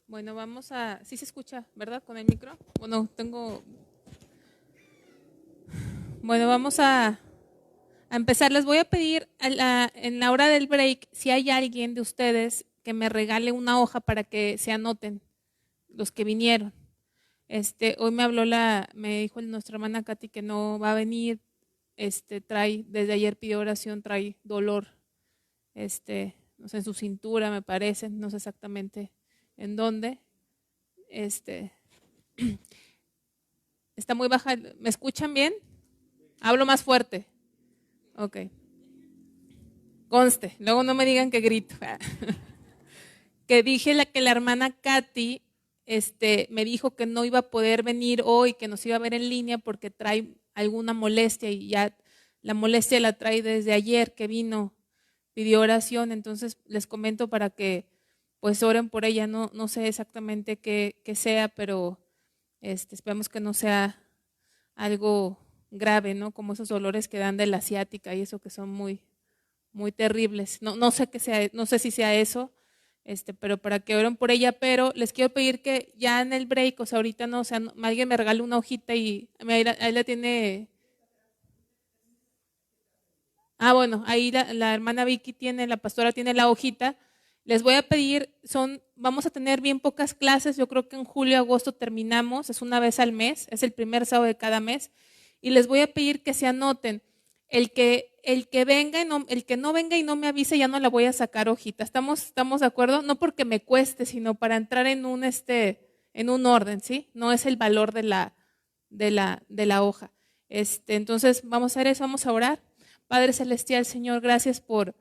Bueno, vamos a... ¿Sí se escucha, verdad? ¿Con el micro? Bueno, vamos a empezar. Les voy a pedir en la hora del break, si hay alguien de ustedes que me regale una hoja para que se anoten los que vinieron. Hoy me dijo nuestra hermana Katy que no va a venir. Desde ayer pidió oración, trae dolor, no sé, en su cintura, me parece, no sé exactamente en dónde. Está muy baja. ¿Me escuchan bien? Hablo más fuerte. Ok. Conste, luego no me digan que grito. Que dije que la hermana Katy me dijo que no iba a poder venir hoy, que nos iba a ver en línea porque trae alguna molestia y ya la molestia la trae desde ayer que vino, pidió oración. Entonces les comento para que pues oren por ella. No sé exactamente qué sea, pero esperemos que no sea algo grave, ¿no? Como esos dolores que dan de la ciática y eso que son muy, muy terribles. No sé qué sea, no sé si sea eso, pero para que oren por ella. Pero les quiero pedir que ya en el break, o sea, ahorita no, o sea, alguien me regale una hojita y ahí la tiene. Bueno, ahí la hermana Vicky tiene, la pastora tiene la hojita. Les voy a pedir, vamos a tener bien pocas clases, yo creo que en julio, agosto terminamos, es una vez al mes, es el primer sábado de cada mes, y les voy a pedir que se anoten. El que venga el que no venga y no me avise, ya no la voy a sacar hojita. ¿Estamos de acuerdo? No porque me cueste, sino para entrar en un orden, ¿sí? No es el valor de la hoja. Entonces, vamos a hacer eso, vamos a orar. Padre Celestial, Señor, gracias por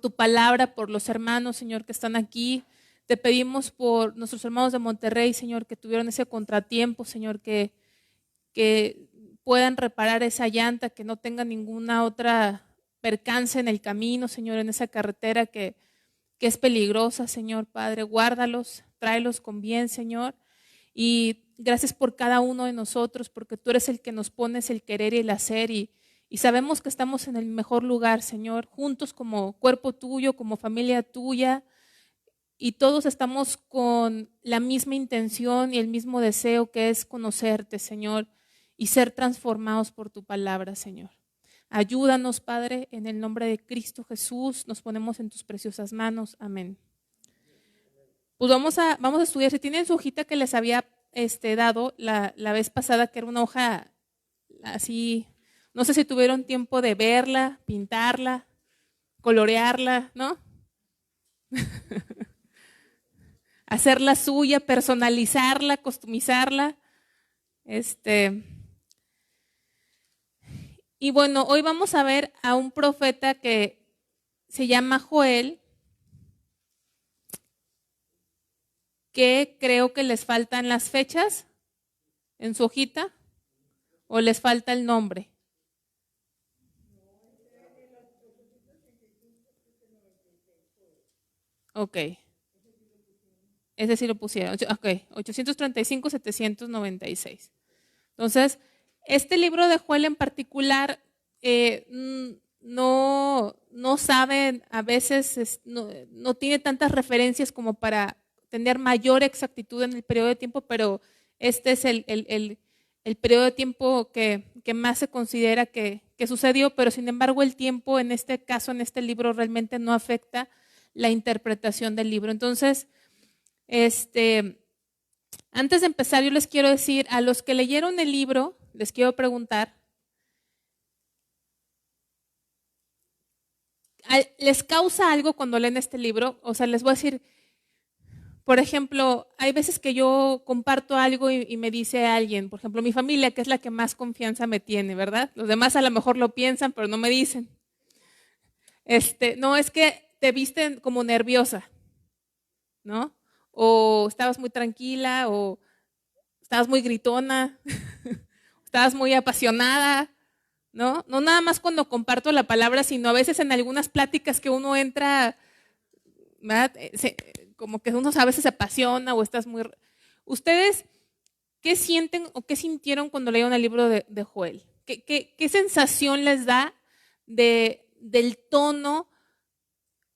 tu palabra, por los hermanos, Señor, que están aquí. Te pedimos por nuestros hermanos de Monterrey, Señor, que tuvieron ese contratiempo, Señor, que puedan reparar esa llanta, que no tengan ninguna otra percance en el camino, Señor, en esa carretera que es peligrosa, Señor Padre. Guárdalos, tráelos con bien, Señor. Y gracias por cada uno de nosotros, porque tú eres el que nos pones el querer y el hacer, y sabemos que estamos en el mejor lugar, Señor, juntos como cuerpo tuyo, como familia tuya, y todos estamos con la misma intención y el mismo deseo, que es conocerte, Señor, y ser transformados por tu palabra, Señor. Ayúdanos, Padre, en el nombre de Cristo Jesús, nos ponemos en tus preciosas manos. Amén. Pues vamos a estudiar. Si tienen su hojita que les había dado la vez pasada, que era una hoja así, no sé si tuvieron tiempo de verla, pintarla, colorearla, ¿no? Hacerla suya, personalizarla, customizarla. Y bueno, hoy vamos a ver a un profeta que se llama Joel, que creo que les faltan las fechas en su hojita, o les falta el nombre. Ok, ese sí lo pusieron. Ok, 835-796. Entonces, este libro de Joel en particular, no saben, a veces no tiene tantas referencias como para tener mayor exactitud en el periodo de tiempo, pero este es el periodo de tiempo que más se considera que sucedió. Pero sin embargo el tiempo en este caso, en este libro, realmente no afecta la interpretación del libro. Entonces, antes de empezar, yo les quiero decir, a los que leyeron el libro, les quiero preguntar, ¿les causa algo cuando leen este libro? O sea, les voy a decir, por ejemplo, hay veces que yo comparto algo y me dice alguien, por ejemplo, mi familia, que es la que más confianza me tiene, ¿verdad? Los demás a lo mejor lo piensan, pero no me dicen. No, es que te viste como nerviosa, ¿no? O estabas muy tranquila, o estabas muy gritona, estabas muy apasionada, ¿no? No nada más cuando comparto la palabra, sino a veces en algunas pláticas que uno entra, ¿verdad? Como que uno a veces se apasiona o estás muy... ¿Ustedes qué sienten o qué sintieron cuando leyeron el libro de Joel? ¿Qué sensación les da del tono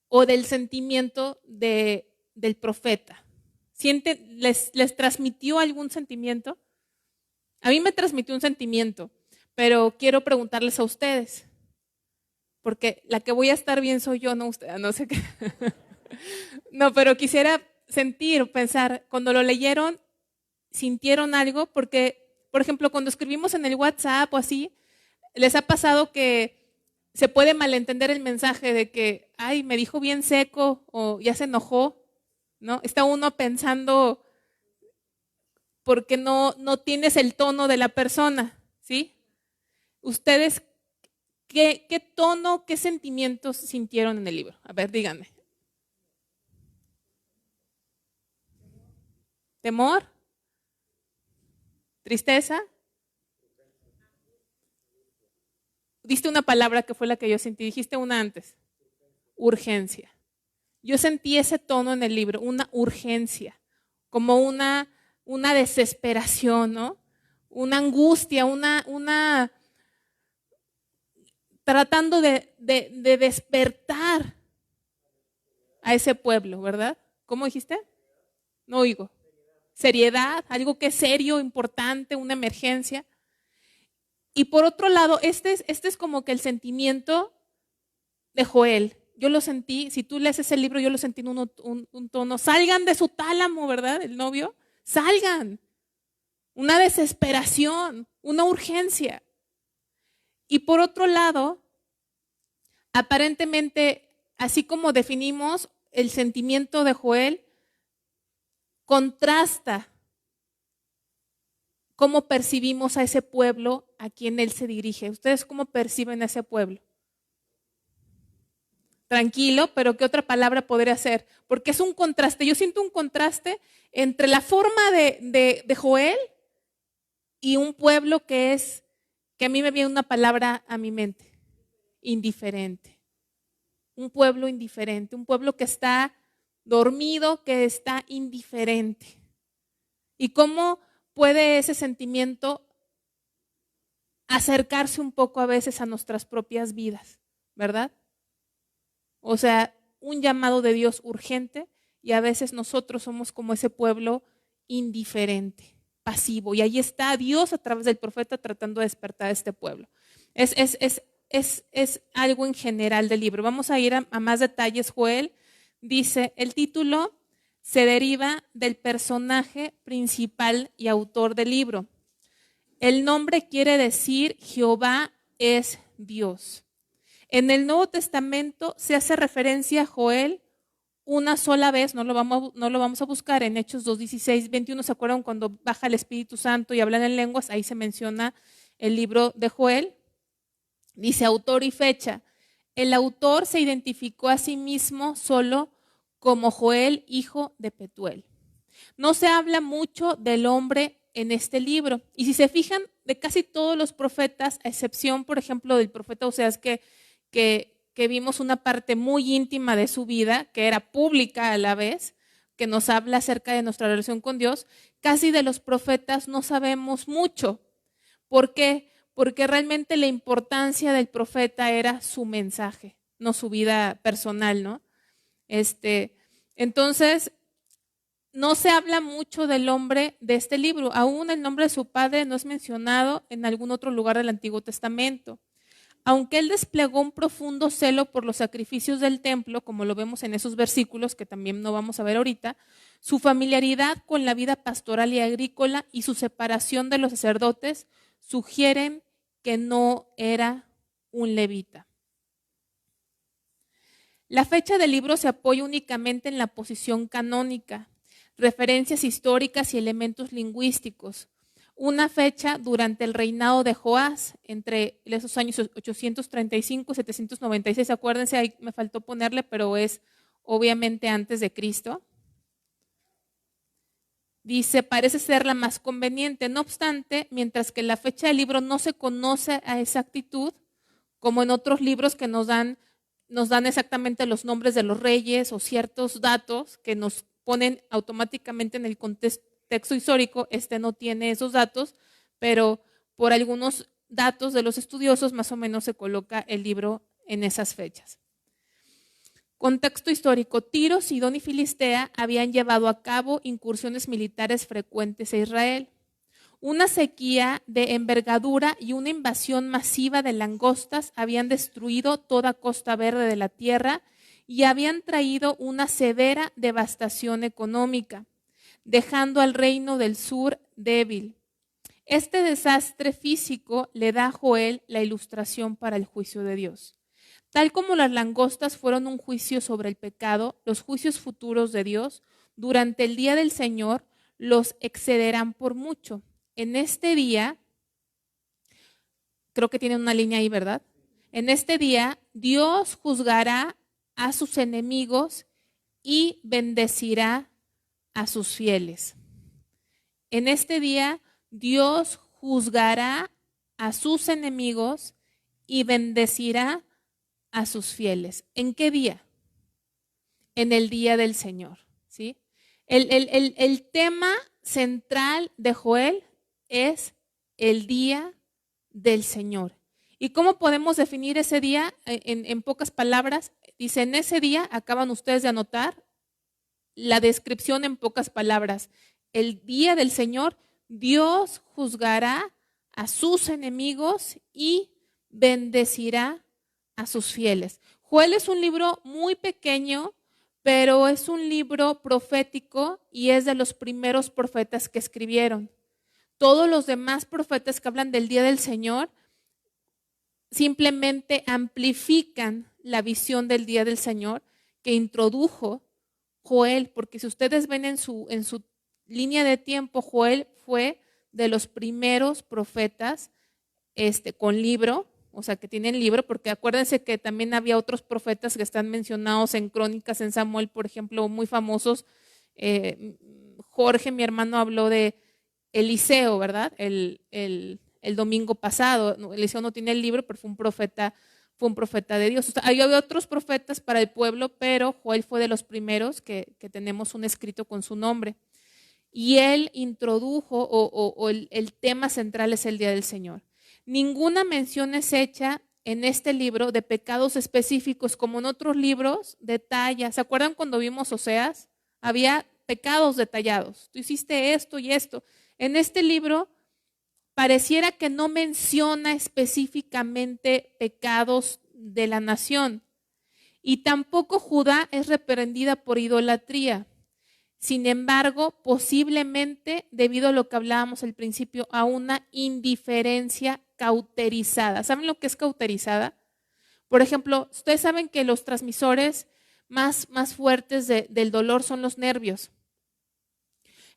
o del sentimiento del profeta? ¿Les transmitió algún sentimiento? A mí me transmitió un sentimiento, pero quiero preguntarles a ustedes, porque la que voy a estar bien soy yo, no usted, no sé qué. No, pero quisiera sentir, pensar, cuando lo leyeron, ¿sintieron algo? Porque, por ejemplo, cuando escribimos en el WhatsApp o así, ¿les ha pasado que se puede malentender el mensaje de que, ay, me dijo bien seco o ya se enojó? ¿No? Está uno pensando porque no tienes el tono de la persona, ¿sí? ¿Ustedes qué tono, qué sentimientos sintieron en el libro? A ver, díganme. ¿Temor? ¿Tristeza? Diste una palabra que fue la que yo sentí, dijiste una antes. Urgencia. Yo sentí ese tono en el libro, una urgencia, como una desesperación, ¿no? Una angustia, tratando de despertar a ese pueblo, ¿verdad? ¿Cómo dijiste? No oigo. Seriedad, algo que es serio, importante, una emergencia. Y por otro lado, este es como que el sentimiento de Joel. Yo lo sentí, si tú lees ese libro, yo lo sentí en un tono, salgan de su tálamo, ¿verdad? El novio, salgan. Una desesperación, una urgencia. Y por otro lado, aparentemente, así como definimos el sentimiento de Joel, contrasta cómo percibimos a ese pueblo a quien él se dirige. ¿Ustedes cómo perciben a ese pueblo? Tranquilo, pero ¿qué otra palabra podría ser? Porque es un contraste. Yo siento un contraste entre la forma de Joel y un pueblo que a mí me viene una palabra a mi mente, indiferente. Un pueblo indiferente, un pueblo que está dormido, que está indiferente. ¿Y cómo puede ese sentimiento acercarse un poco a veces a nuestras propias vidas, ¿verdad? O sea, un llamado de Dios urgente y a veces nosotros somos como ese pueblo indiferente, pasivo. Y ahí está Dios a través del profeta tratando de despertar a este pueblo. Es algo en general del libro. Vamos a ir a más detalles. Joel dice, el título se deriva del personaje principal y autor del libro. El nombre quiere decir Jehová es Dios. En el Nuevo Testamento se hace referencia a Joel una sola vez, no lo vamos a buscar en Hechos 2, 16, 21, ¿se acuerdan cuando baja el Espíritu Santo y hablan en lenguas? Ahí se menciona el libro de Joel. Dice autor y fecha. El autor se identificó a sí mismo solo como Joel, hijo de Petuel. No se habla mucho del hombre en este libro. Y si se fijan, de casi todos los profetas, a excepción, por ejemplo, del profeta Oseas, que vimos una parte muy íntima de su vida, que era pública a la vez, que nos habla acerca de nuestra relación con Dios, casi de los profetas no sabemos mucho. ¿Por qué? Porque realmente la importancia del profeta era su mensaje, no su vida personal, ¿no? Entonces, no se habla mucho del hombre de este libro. Aún el nombre de su padre no es mencionado en algún otro lugar del Antiguo Testamento. Aunque él desplegó un profundo celo por los sacrificios del templo, como lo vemos en esos versículos que también no vamos a ver ahorita, su familiaridad con la vida pastoral y agrícola y su separación de los sacerdotes sugieren que no era un levita. La fecha del libro se apoya únicamente en la posición canónica, referencias históricas y elementos lingüísticos. Una fecha durante el reinado de Joás, entre esos años 835 y 796, acuérdense, ahí me faltó ponerle, pero es obviamente antes de Cristo. Dice, parece ser la más conveniente. No obstante, mientras que la fecha del libro no se conoce a exactitud, como en otros libros que nos dan exactamente los nombres de los reyes o ciertos datos que nos ponen automáticamente en el contexto histórico, no tiene esos datos, pero por algunos datos de los estudiosos más o menos se coloca el libro en esas fechas. Contexto histórico. Tiro, Sidón y Filistea habían llevado a cabo incursiones militares frecuentes a Israel. Una sequía de envergadura y una invasión masiva de langostas habían destruido toda costa verde de la tierra y habían traído una severa devastación económica, dejando al reino del sur débil. Este desastre físico le da a Joel la ilustración para el juicio de Dios. Tal como las langostas fueron un juicio sobre el pecado, los juicios futuros de Dios durante el día del Señor los excederán por mucho. En este día, creo que tienen una línea ahí, ¿verdad? En este día, Dios juzgará a sus enemigos y bendecirá a sus fieles. En este día, Dios juzgará a sus enemigos y bendecirá a sus fieles. ¿En qué día? En el día del Señor, ¿sí? El tema central de Joel es el día del Señor. ¿Y cómo podemos definir ese día? En pocas palabras, dice, en ese día, acaban ustedes de anotar la descripción en pocas palabras. El día del Señor, Dios juzgará a sus enemigos y bendecirá a sus fieles. Joel es un libro muy pequeño, pero es un libro profético y es de los primeros profetas que escribieron. Todos los demás profetas que hablan del día del Señor simplemente amplifican la visión del día del Señor que introdujo Joel, porque si ustedes ven en su línea de tiempo, Joel fue de los primeros profetas con libro, o sea, que tienen libro, porque acuérdense que también había otros profetas que están mencionados en Crónicas, en Samuel, por ejemplo, muy famosos. Jorge, mi hermano, habló de Eliseo, ¿verdad? El domingo pasado. Eliseo no tiene el libro, pero fue un profeta de Dios. O sea, había otros profetas para el pueblo, pero Joel fue de los primeros que tenemos un escrito con su nombre. Y él introdujo, el tema central es el día del Señor. Ninguna mención es hecha en este libro de pecados específicos como en otros libros detalla. ¿Se acuerdan cuando vimos Oseas? Había pecados detallados. Tú hiciste esto y esto. En este libro pareciera que no menciona específicamente pecados de la nación. Y tampoco Judá es reprendida por idolatría. Sin embargo, posiblemente, debido a lo que hablábamos al principio, a una indiferencia cauterizada. ¿Saben lo que es cauterizada? Por ejemplo, ustedes saben que los transmisores más fuertes del dolor son los nervios.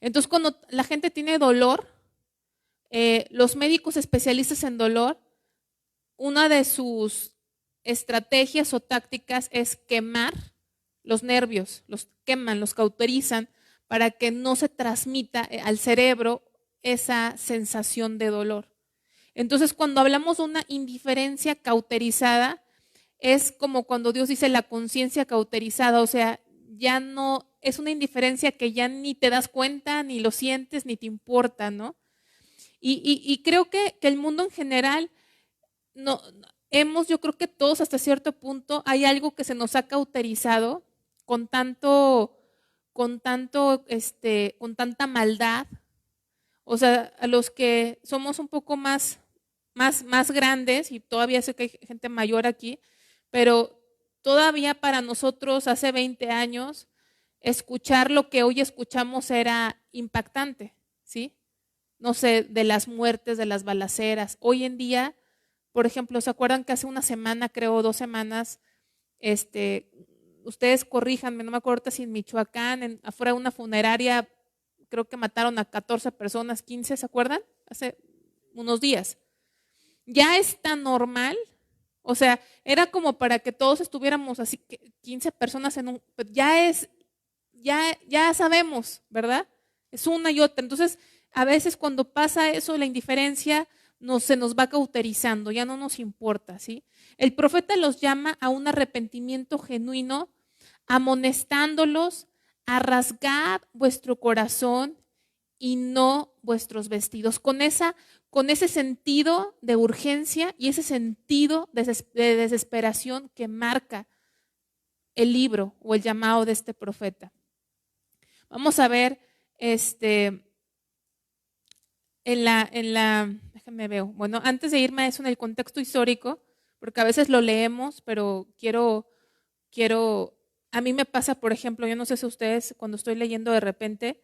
Entonces, cuando la gente tiene dolor, los médicos especialistas en dolor, una de sus estrategias o tácticas es quemar los nervios, los queman, los cauterizan para que no se transmita al cerebro esa sensación de dolor. Entonces, cuando hablamos de una indiferencia cauterizada, es como cuando Dios dice la conciencia cauterizada, o sea, ya no, es una indiferencia que ya ni te das cuenta, ni lo sientes, ni te importa, ¿no? Y creo que el mundo en general, no, yo creo que todos hasta cierto punto, hay algo que se nos ha cauterizado con tanta maldad. O sea, a los que somos un poco más grandes, y todavía sé que hay gente mayor aquí, pero todavía para nosotros hace 20 años, escuchar lo que hoy escuchamos era impactante, ¿sí? No sé, de las muertes, de las balaceras. Hoy en día, por ejemplo, ¿se acuerdan que hace una semana, creo 2 semanas, ustedes corríjanme, no me acuerdo si en Michoacán, afuera de una funeraria, creo que mataron a 14 personas, 15, ¿se acuerdan? Hace unos días. Ya es tan normal, o sea, era como para que todos estuviéramos así, 15 personas ya sabemos, ¿verdad? Es una y otra. Entonces, a veces cuando pasa eso, la indiferencia se nos va cauterizando, ya no nos importa, ¿sí? El profeta los llama a un arrepentimiento genuino, amonestándolos a rasgar vuestro corazón y no vuestros vestidos. Con ese sentido de urgencia y ese sentido de desesperación que marca el libro o el llamado de este profeta. Vamos a ver déjame ver. Bueno, antes de irme a eso en el contexto histórico, porque a veces lo leemos, pero a mí me pasa, por ejemplo, yo no sé si ustedes, cuando estoy leyendo de repente,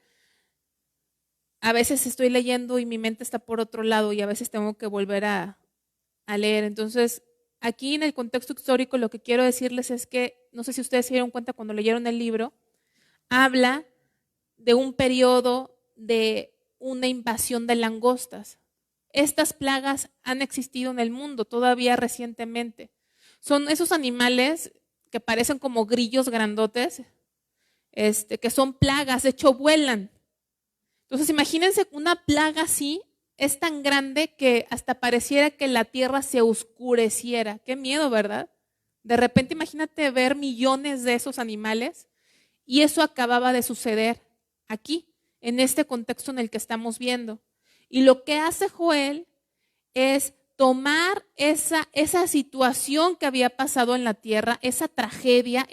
a veces estoy leyendo y mi mente está por otro lado y a veces tengo que volver a leer. Entonces, aquí en el contexto histórico lo que quiero decirles es que, no sé si ustedes se dieron cuenta cuando leyeron el libro, habla de un periodo de una invasión de langostas. Estas plagas han existido en el mundo todavía recientemente. Son esos animales que parecen como grillos grandotes, que son plagas, de hecho vuelan. Entonces imagínense una plaga así, es tan grande que hasta pareciera que la tierra se oscureciera. Qué miedo, ¿verdad? De repente imagínate ver millones de esos animales y eso acababa de suceder aquí, en este contexto en el que estamos viendo. Y lo que hace Joel es tomar esa situación que había pasado en la tierra, esa tragedia,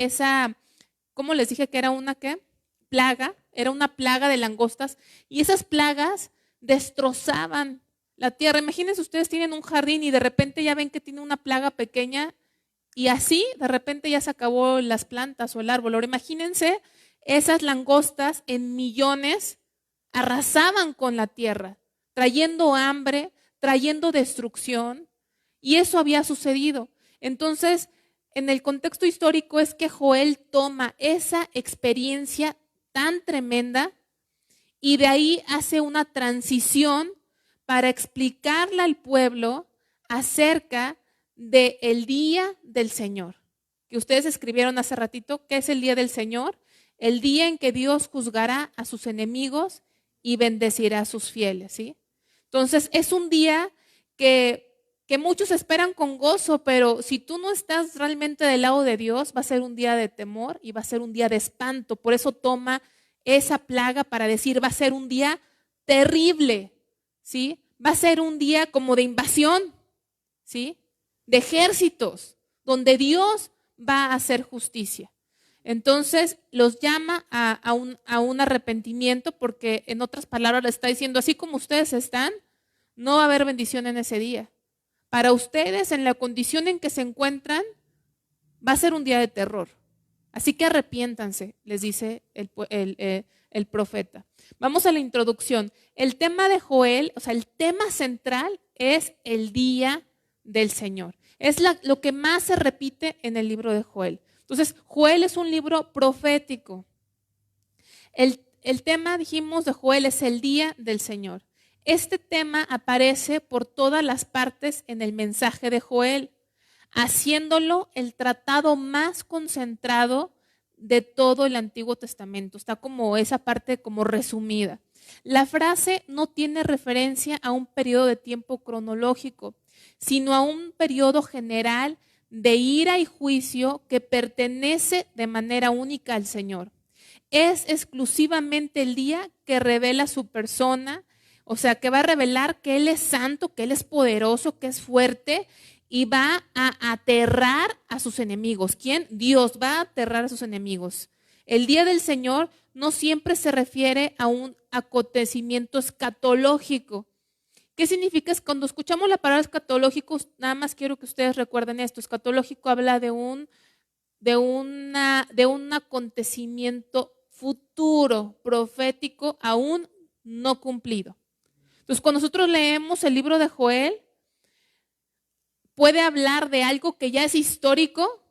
¿cómo les dije que era una qué? Plaga, era una plaga de langostas, y esas plagas destrozaban la tierra. Imagínense, ustedes tienen un jardín y de repente ya ven que tiene una plaga pequeña y así de repente ya se acabó las plantas o el árbol. Ahora imagínense, esas langostas en millones arrasaban con la tierra, trayendo hambre, trayendo destrucción, y eso había sucedido. Entonces, en el contexto histórico es que Joel toma esa experiencia tan tremenda y de ahí hace una transición para explicarle al pueblo acerca del día del Señor, que ustedes escribieron hace ratito. ¿Qué es el día del Señor? El día en que Dios juzgará a sus enemigos y bendecirá a sus fieles, ¿sí? Entonces es un día que muchos esperan con gozo, pero si tú no estás realmente del lado de Dios, va a ser un día de temor y va a ser un día de espanto. Por eso toma esa plaga para decir, va a ser un día terrible, ¿sí? Va a ser un día como de invasión, ¿sí? De ejércitos, donde Dios va a hacer justicia. Entonces los llama a un arrepentimiento, porque en otras palabras le está diciendo, así como ustedes están, no va a haber bendición en ese día. Para ustedes, en la condición en que se encuentran, va a ser un día de terror. Así que arrepiéntanse, les dice el profeta. Vamos a la introducción. El tema de Joel, o sea, el tema central es el día del Señor. Es lo que más se repite en el libro de Joel. Entonces, Joel es un libro profético. El tema, dijimos, de Joel es el día del Señor. Este tema aparece por todas las partes en el mensaje de Joel, haciéndolo el tratado más concentrado de todo el Antiguo Testamento. Está como esa parte como resumida. La frase no tiene referencia a un periodo de tiempo cronológico, sino a un periodo general de ira y juicio que pertenece de manera única al Señor. Es exclusivamente el día que revela su persona, o sea, que va a revelar que Él es santo, que Él es poderoso, que es fuerte, y va a aterrar a sus enemigos. ¿Quién? Dios va a aterrar a sus enemigos. El día del Señor no siempre se refiere a un acontecimiento escatológico. ¿Qué significa? Cuando escuchamos la palabra escatológico, nada más quiero que ustedes recuerden esto. Escatológico habla de un acontecimiento futuro, profético, aún no cumplido. Entonces, cuando nosotros leemos el libro de Joel, puede hablar de algo que ya es histórico,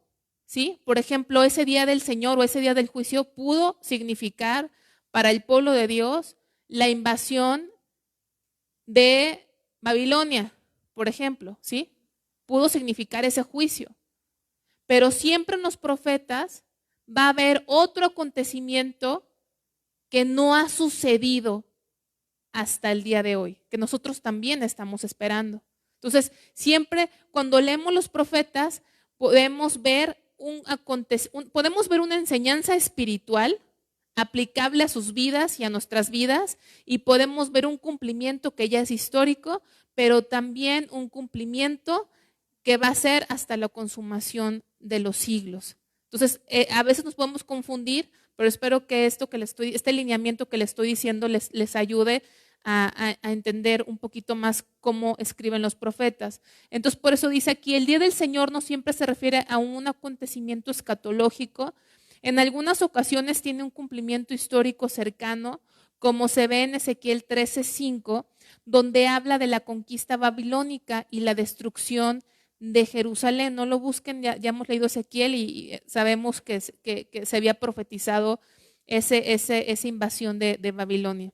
¿sí? Por ejemplo, ese día del Señor o ese día del juicio pudo significar para el pueblo de Dios la invasión de Babilonia, por ejemplo, ¿sí? Pudo significar ese juicio. Pero siempre en los profetas va a haber otro acontecimiento que no ha sucedido hasta el día de hoy, que nosotros también estamos esperando. Entonces, siempre cuando leemos los profetas podemos ver podemos ver una enseñanza espiritual aplicable a sus vidas y a nuestras vidas, y podemos ver un cumplimiento que ya es histórico, pero también un cumplimiento que va a ser hasta la consumación de los siglos. Entonces, a veces nos podemos confundir, pero espero que este lineamiento que le estoy diciendo les ayude a entender un poquito más cómo escriben los profetas. Entonces, por eso dice aquí, el día del Señor no siempre se refiere a un acontecimiento escatológico. En algunas ocasiones tiene un cumplimiento histórico cercano, como se ve en Ezequiel 13:5, donde habla de la conquista babilónica y la destrucción de Jerusalén. No lo busquen, ya hemos leído Ezequiel y sabemos que se había profetizado esa invasión de Babilonia.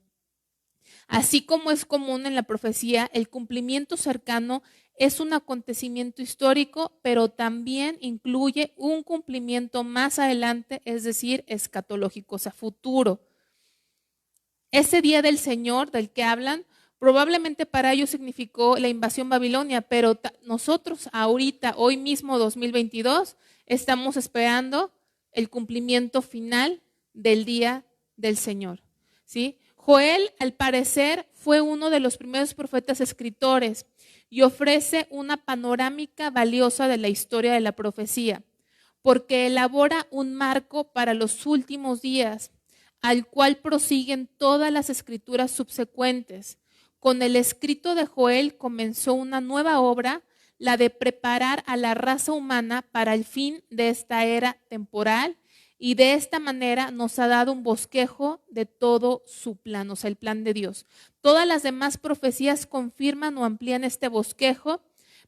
Así como es común en la profecía, el cumplimiento cercano es un acontecimiento histórico, pero también incluye un cumplimiento más adelante, es decir, escatológico, o sea, futuro. Ese día del Señor del que hablan, probablemente para ellos significó la invasión babilonia, pero nosotros ahorita, hoy mismo 2022, estamos esperando el cumplimiento final del día del Señor, ¿sí? Joel, al parecer, fue uno de los primeros profetas escritores y ofrece una panorámica valiosa de la historia de la profecía, porque elabora un marco para los últimos días, al cual prosiguen todas las escrituras subsecuentes. Con el escrito de Joel comenzó una nueva obra, la de preparar a la raza humana para el fin de esta era temporal, y de esta manera nos ha dado un bosquejo de todo su plan, o sea, el plan de Dios. Todas las demás profecías confirman o amplían este bosquejo,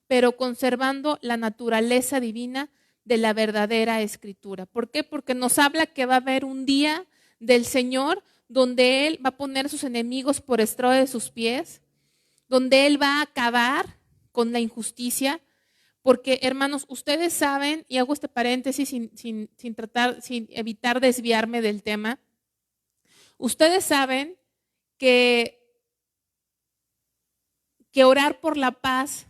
pero conservando la naturaleza divina de la verdadera escritura. ¿Por qué? Porque nos habla que va a haber un día del Señor donde Él va a poner a sus enemigos por estrado de sus pies, donde Él va a acabar con la injusticia. Porque, hermanos, ustedes saben, y hago este paréntesis sin evitar desviarme del tema, ustedes saben que orar por la paz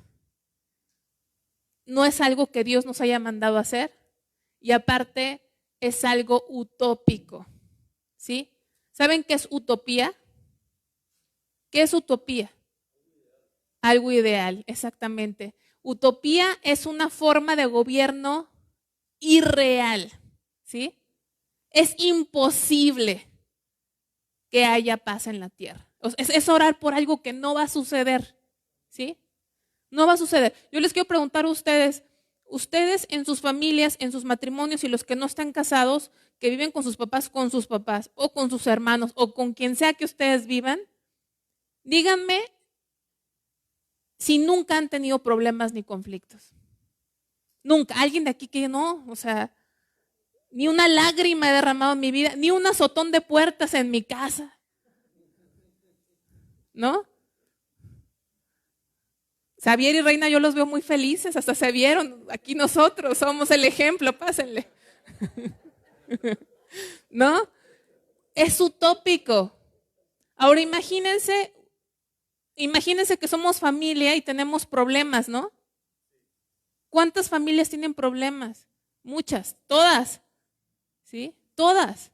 no es algo que Dios nos haya mandado a hacer, y aparte es algo utópico, ¿sí? ¿Saben qué es utopía? ¿Qué es utopía? Algo ideal, exactamente. Utopía es una forma de gobierno irreal, ¿sí? Es imposible que haya paz en la tierra. Es orar por algo que no va a suceder, ¿sí? No va a suceder. Yo les quiero preguntar a ustedes en sus familias, en sus matrimonios y los que no están casados, que viven con sus papás o con sus hermanos o con quien sea que ustedes vivan, díganme si nunca han tenido problemas ni conflictos. Nunca. Alguien de aquí que no, o sea, ni una lágrima he derramado en mi vida, ni un azotón de puertas en mi casa. ¿No? Xavier y Reina yo los veo muy felices, hasta se vieron. Aquí nosotros somos el ejemplo, pásenle. ¿No? Es utópico. Ahora imagínense que somos familia y tenemos problemas, ¿no? ¿Cuántas familias tienen problemas? Muchas, todas, ¿sí? Todas.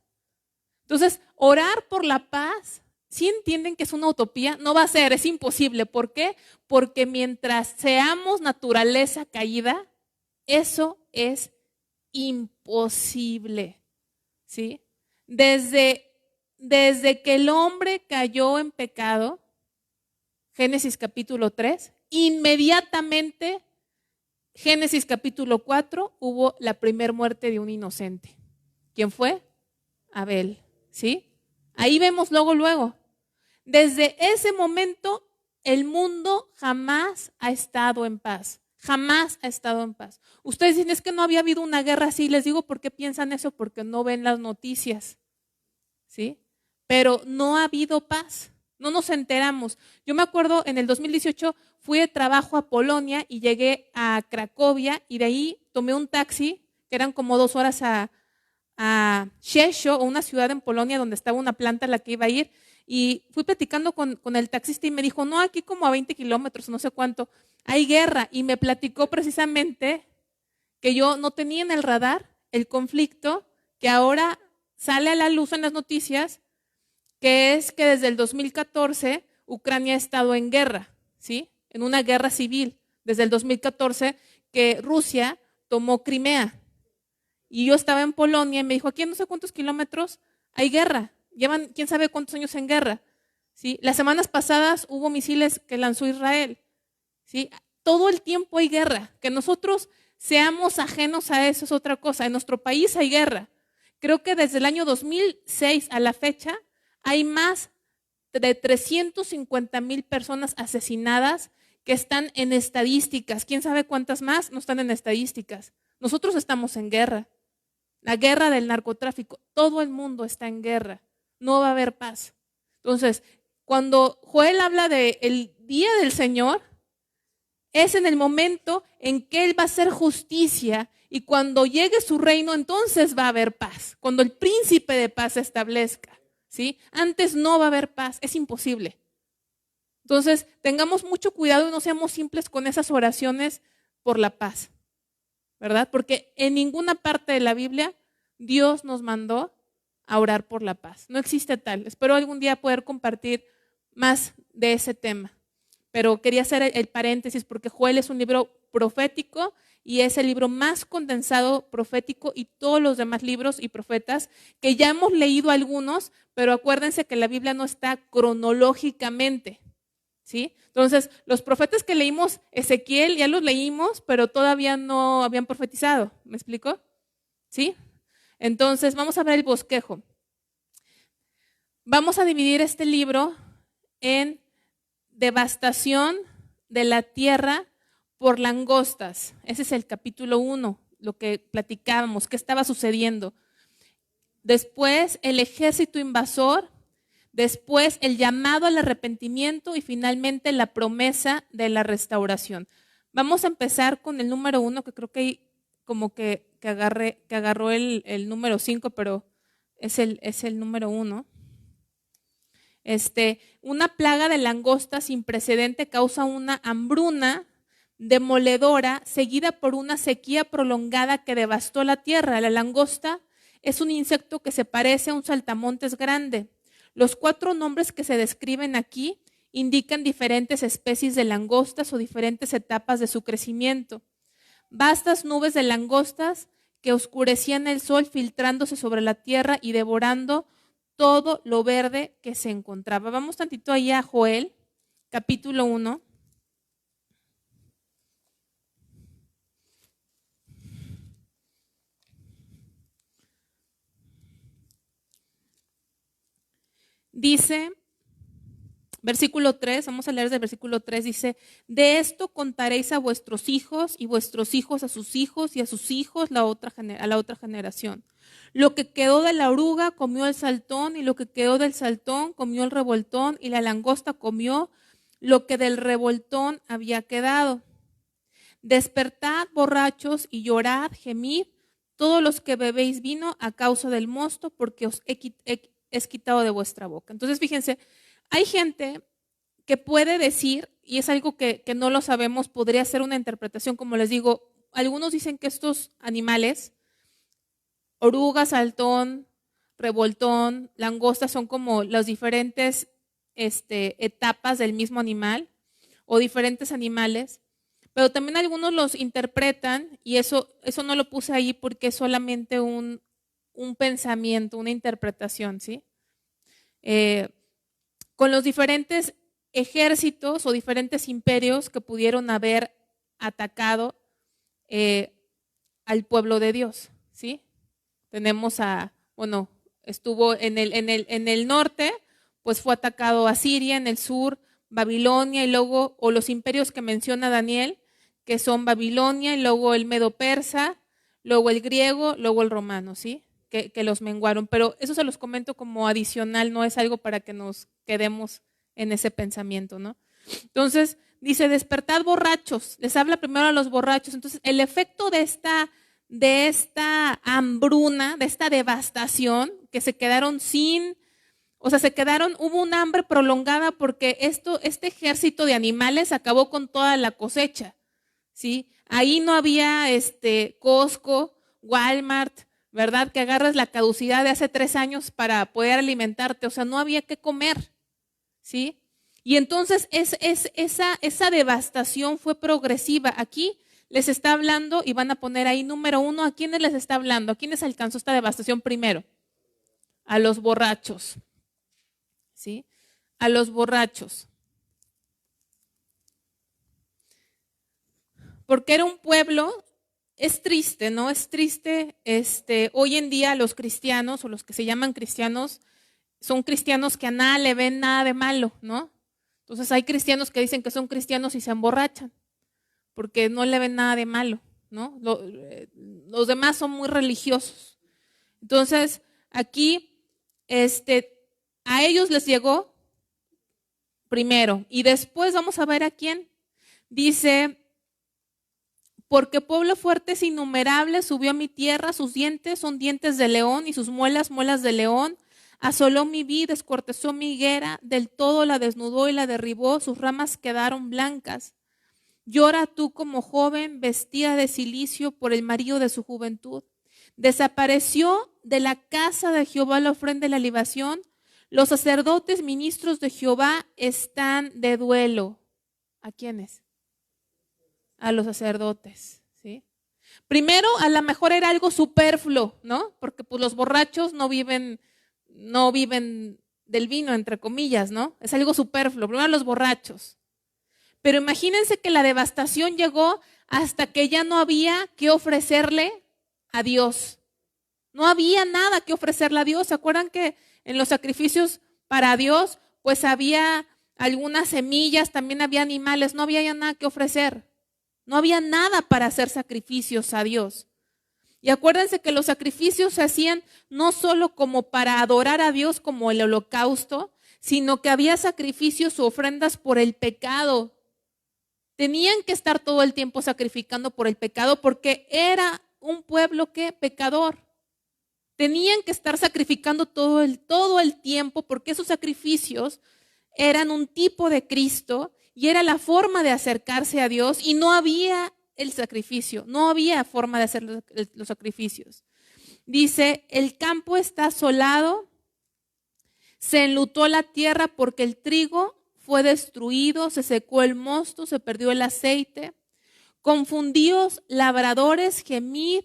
Entonces, orar por la paz, ¿sí entienden que es una utopía? No va a ser, es imposible. ¿Por qué? Porque mientras seamos naturaleza caída, eso es imposible, ¿sí? Desde que el hombre cayó en pecado, Génesis capítulo 3, inmediatamente Génesis capítulo 4 hubo la primer muerte de un inocente. ¿Quién fue? Abel, ¿sí? Ahí vemos luego. Desde ese momento el mundo jamás ha estado en paz. Jamás ha estado en paz. Ustedes dicen, es que no había habido una guerra así. Les digo, ¿por qué piensan eso? Porque no ven las noticias, ¿sí? Pero no ha habido paz. No nos enteramos. Yo me acuerdo en el 2018 fui de trabajo a Polonia y llegué a Cracovia y de ahí tomé un taxi, que eran como 2 horas a Rzeszów, una ciudad en Polonia donde estaba una planta a la que iba a ir, y fui platicando con el taxista y me dijo, no, aquí como a 20 kilómetros, no sé cuánto, hay guerra, y me platicó precisamente que yo no tenía en el radar el conflicto que ahora sale a la luz en las noticias, que es que desde el 2014 Ucrania ha estado en guerra, ¿sí? En una guerra civil, desde el 2014 que Rusia tomó Crimea. y yo estaba en Polonia y me dijo, aquí en no sé cuántos kilómetros hay guerra, llevan quién sabe cuántos años en guerra, ¿sí? Las semanas pasadas hubo misiles que lanzó Israel, ¿sí? Todo el tiempo hay guerra. Que nosotros seamos ajenos a eso es otra cosa. En nuestro país hay guerra. Creo que desde el año 2006 a la fecha hay más de 350,000 personas asesinadas que están en estadísticas. ¿Quién sabe cuántas más no están en estadísticas? Nosotros estamos en guerra. La guerra del narcotráfico. Todo el mundo está en guerra. No va a haber paz. Entonces, cuando Joel habla del día del Señor, es en el momento en que Él va a hacer justicia y cuando llegue su reino, entonces va a haber paz. Cuando el príncipe de paz se establezca, ¿sí? Antes no va a haber paz, es imposible. Entonces, tengamos mucho cuidado y no seamos simples con esas oraciones por la paz, ¿verdad? Porque en ninguna parte de la Biblia Dios nos mandó a orar por la paz. No existe tal. Espero algún día poder compartir más de ese tema. Pero quería hacer el paréntesis porque Joel es un libro profético y es el libro más condensado profético y todos los demás libros y profetas que ya hemos leído algunos, pero acuérdense que la Biblia no está cronológicamente, ¿sí? Entonces, los profetas que leímos, Ezequiel ya los leímos, pero todavía no habían profetizado, ¿me explico? ¿Sí? Entonces, vamos a ver el bosquejo. Vamos a dividir este libro en devastación de la tierra por langostas. Ese es el capítulo 1, lo que platicábamos, qué estaba sucediendo. Después el ejército invasor, después el llamado al arrepentimiento y finalmente la promesa de la restauración. Vamos a empezar con el número 1, que creo que como que agarró el número 5, pero es el número 1. Una plaga de langostas sin precedente causa una hambruna demoledora seguida por una sequía prolongada que devastó la tierra. La langosta es un insecto que se parece a un saltamontes grande. Los 4 nombres que se describen aquí indican diferentes especies de langostas o diferentes etapas de su crecimiento. Vastas nubes de langostas que oscurecían el sol filtrándose sobre la tierra y devorando todo lo verde que se encontraba. Vamos tantito ahí a Joel, capítulo 1. Dice, versículo 3, vamos a leer del versículo 3, dice, de esto contaréis a vuestros hijos y vuestros hijos a sus hijos y a sus hijos a la otra generación. Lo que quedó de la oruga comió el saltón y lo que quedó del saltón comió el revoltón y la langosta comió lo que del revoltón había quedado. Despertad borrachos y llorad, gemid, todos los que bebéis vino a causa del mosto porque os es quitado de vuestra boca. Entonces fíjense, hay gente que puede decir, y es algo que no lo sabemos, podría ser una interpretación, como les digo, algunos dicen que estos animales, oruga, saltón, revoltón, langosta, son como las diferentes etapas del mismo animal o diferentes animales, pero también algunos los interpretan, y eso no lo puse ahí porque es solamente un pensamiento, una interpretación, ¿sí? Con los diferentes ejércitos o diferentes imperios que pudieron haber atacado al pueblo de Dios, ¿sí? Tenemos estuvo en el norte, pues fue atacado Asiria, en el sur Babilonia, y luego, o los imperios que menciona Daniel, que son Babilonia, y luego el medo-persa, luego el griego, luego el romano, ¿sí? Que los menguaron. Pero eso se los comento como adicional, no es algo para que nos quedemos en ese pensamiento, ¿no? Entonces, dice, despertad borrachos, les habla primero a los borrachos. Entonces, el efecto de esta hambruna, de esta devastación, que se quedaron hubo un hambre prolongada porque este ejército de animales acabó con toda la cosecha, ¿sí? Ahí no había Costco, Walmart, ¿verdad? Que agarras la caducidad de hace 3 años para poder alimentarte, o sea, no había que comer, ¿sí? Y entonces esa devastación fue progresiva. Aquí les está hablando y van a poner ahí número 1, ¿a quiénes les está hablando? ¿A quiénes alcanzó esta devastación primero? A los borrachos, ¿sí? A los borrachos. Porque era un pueblo, es triste, ¿no? Es triste, hoy en día los cristianos o los que se llaman cristianos son cristianos que a nada le ven nada de malo, ¿no? Entonces hay cristianos que dicen que son cristianos y se emborrachan porque no le ven nada de malo, ¿no? Los demás son muy religiosos. Entonces aquí a ellos les llegó primero y después vamos a ver a quién. Dice, porque pueblo fuerte es innumerable, subió a mi tierra, sus dientes son dientes de león y sus muelas, muelas de león. Asoló mi vid, descortezó mi higuera, del todo la desnudó y la derribó, sus ramas quedaron blancas. Llora tú como joven, vestida de cilicio por el marido de su juventud. Desapareció de la casa de Jehová la ofrenda y la libación. Los sacerdotes ministros de Jehová están de duelo. ¿A quiénes? A los sacerdotes, ¿sí? Primero, a lo mejor era algo superfluo, ¿no? Porque pues los borrachos no viven del vino, entre comillas, ¿no? Es algo superfluo. Primero los borrachos. Pero imagínense que la devastación llegó hasta que ya no había que ofrecerle a Dios. No había nada que ofrecerle a Dios. ¿Se acuerdan que en los sacrificios para Dios, pues había algunas semillas, también había animales, no había ya nada que ofrecer? No había nada para hacer sacrificios a Dios. Y acuérdense que los sacrificios se hacían no solo como para adorar a Dios como el holocausto, sino que había sacrificios o ofrendas por el pecado. Tenían que estar todo el tiempo sacrificando por el pecado porque era un pueblo que pecador. Tenían que estar sacrificando todo el tiempo porque esos sacrificios eran un tipo de Cristo y era la forma de acercarse a Dios y no había el sacrificio, no había forma de hacer los sacrificios. Dice, el campo está asolado, se enlutó la tierra porque el trigo fue destruido, se secó el mosto, se perdió el aceite. Confundíos labradores, gemid,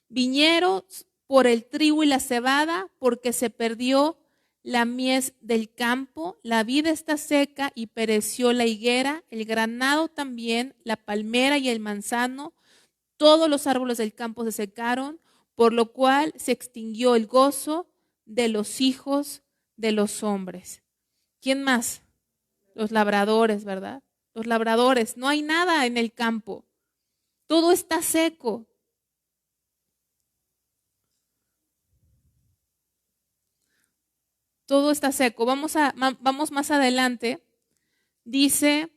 viñeros por el trigo y la cebada, porque se perdió la mies del campo, la vid está seca y pereció la higuera, el granado también, la palmera y el manzano, todos los árboles del campo se secaron, por lo cual se extinguió el gozo de los hijos de los hombres. ¿Quién más? Los labradores, ¿verdad? Los labradores, no hay nada en el campo, todo está seco. Todo está seco. Vamos más adelante. Dice,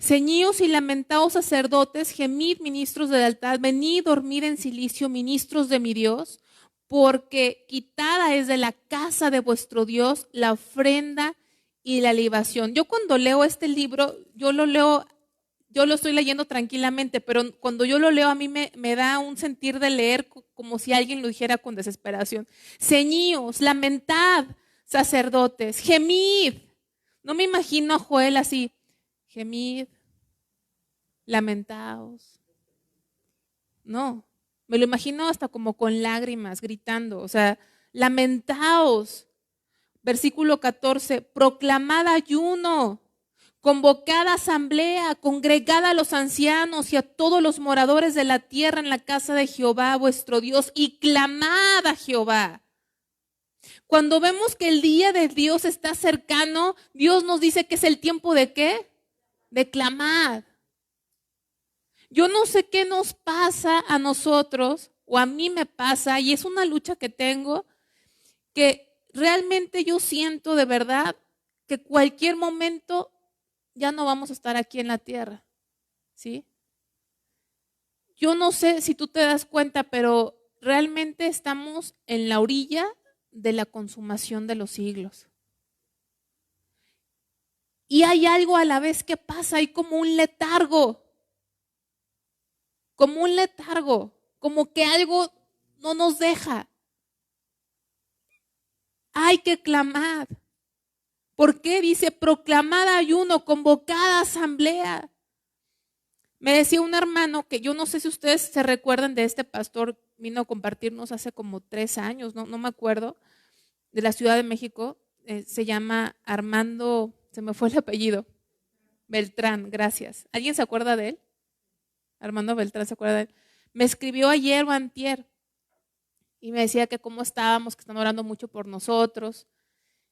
ceñíos y lamentaos sacerdotes, gemid ministros del altar, venid dormid en cilicio ministros de mi Dios, porque quitada es de la casa de vuestro Dios la ofrenda y la libación. Yo cuando leo este libro, yo lo estoy leyendo tranquilamente, pero cuando yo lo leo a mí me da un sentir de leer como si alguien lo dijera con desesperación. Ceñíos, lamentad, sacerdotes, gemid. No me imagino a Joel así, gemid, lamentaos. No, me lo imagino hasta como con lágrimas, gritando, o sea, lamentaos. Versículo 14, proclamad ayuno, convocad asamblea, congregad a los ancianos y a todos los moradores de la tierra en la casa de Jehová vuestro Dios y clamad a Jehová. Cuando vemos que el día de Dios está cercano, Dios nos dice que es el tiempo de ¿qué? De clamar. Yo no sé qué nos pasa a nosotros o a mí me pasa y es una lucha que tengo que realmente yo siento de verdad que cualquier momento ya no vamos a estar aquí en la tierra, ¿sí? Yo no sé si tú te das cuenta, pero realmente estamos en la orilla de la consumación de los siglos. Y hay algo a la vez que pasa, hay como un letargo, como que algo no nos deja. Hay que clamar. ¿Por qué? Dice, proclamad ayuno, convocad asamblea. Me decía un hermano que yo no sé si ustedes se recuerdan de este pastor, vino a compartirnos hace como 3 años, no me acuerdo, de la Ciudad de México, se llama Armando, se me fue el apellido, Beltrán, gracias. ¿Alguien se acuerda de él? Armando Beltrán, ¿se acuerda de él? Me escribió ayer o antier y me decía que cómo estábamos, que están orando mucho por nosotros.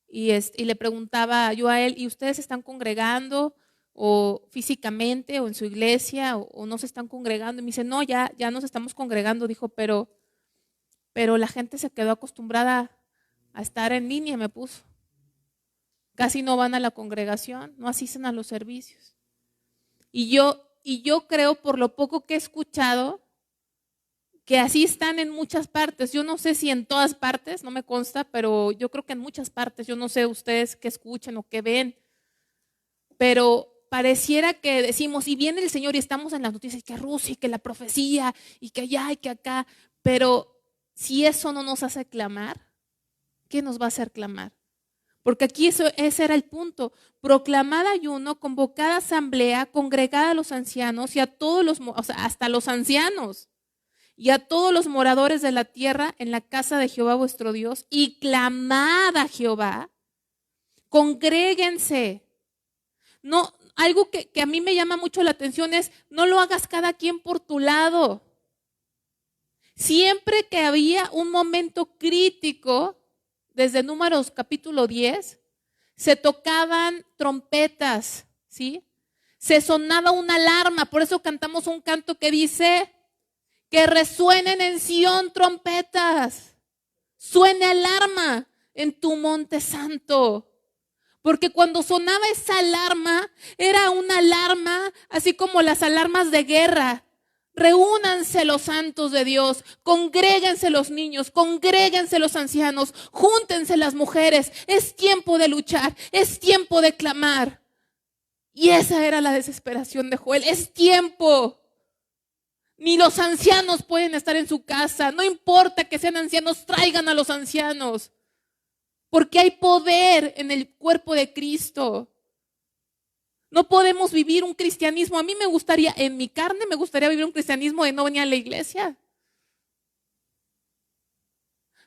Y le preguntaba yo a él, ¿y ustedes se están congregando o físicamente o en su iglesia o no se están congregando? Y me dice, no, ya nos estamos congregando, dijo, pero la gente se quedó acostumbrada a estar en línea, me puso. Casi no van a la congregación, no asisten a los servicios. Y yo creo, por lo poco que he escuchado, que así están en muchas partes. Yo no sé si en todas partes, no me consta, pero yo creo que en muchas partes. Yo no sé ustedes qué escuchan o qué ven, pero pareciera que decimos, y viene el Señor y estamos en las noticias, que Rusia y que la profecía y que allá y que acá, pero si eso no nos hace clamar, ¿qué nos va a hacer clamar? Porque aquí ese era el punto, proclamad ayuno, convocad asamblea, congregad a los ancianos y a todos hasta los ancianos y a todos los moradores de la tierra en la casa de Jehová vuestro Dios y clamad a Jehová, congréguense. No, algo que a mí me llama mucho la atención es, no lo hagas cada quien por tu lado. Siempre que había un momento crítico, desde Números capítulo 10, se tocaban trompetas, ¿sí? Se sonaba una alarma, por eso cantamos un canto que dice, que resuenen en Sión trompetas, suene alarma en tu monte santo. Porque cuando sonaba esa alarma, era una alarma así como las alarmas de guerra. Reúnanse los santos de Dios, congréguense los niños, congréguense los ancianos, júntense las mujeres. Es tiempo de luchar, es tiempo de clamar. Y esa era la desesperación de Joel, es tiempo. Ni los ancianos pueden estar en su casa, no importa que sean ancianos, traigan a los ancianos. Porque hay poder en el cuerpo de Cristo. No podemos vivir un cristianismo. A mí me gustaría, en mi carne me gustaría vivir un cristianismo de no venir a la iglesia.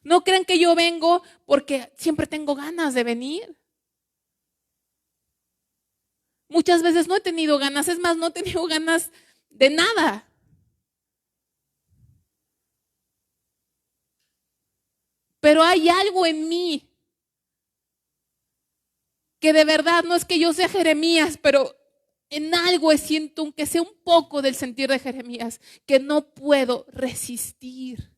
No crean que yo vengo porque siempre tengo ganas de venir. Muchas veces no he tenido ganas, es más, no he tenido ganas de nada. Pero hay algo en mí que de verdad no es que yo sea Jeremías, pero en algo siento, aunque sea un poco del sentir de Jeremías, que no puedo resistir.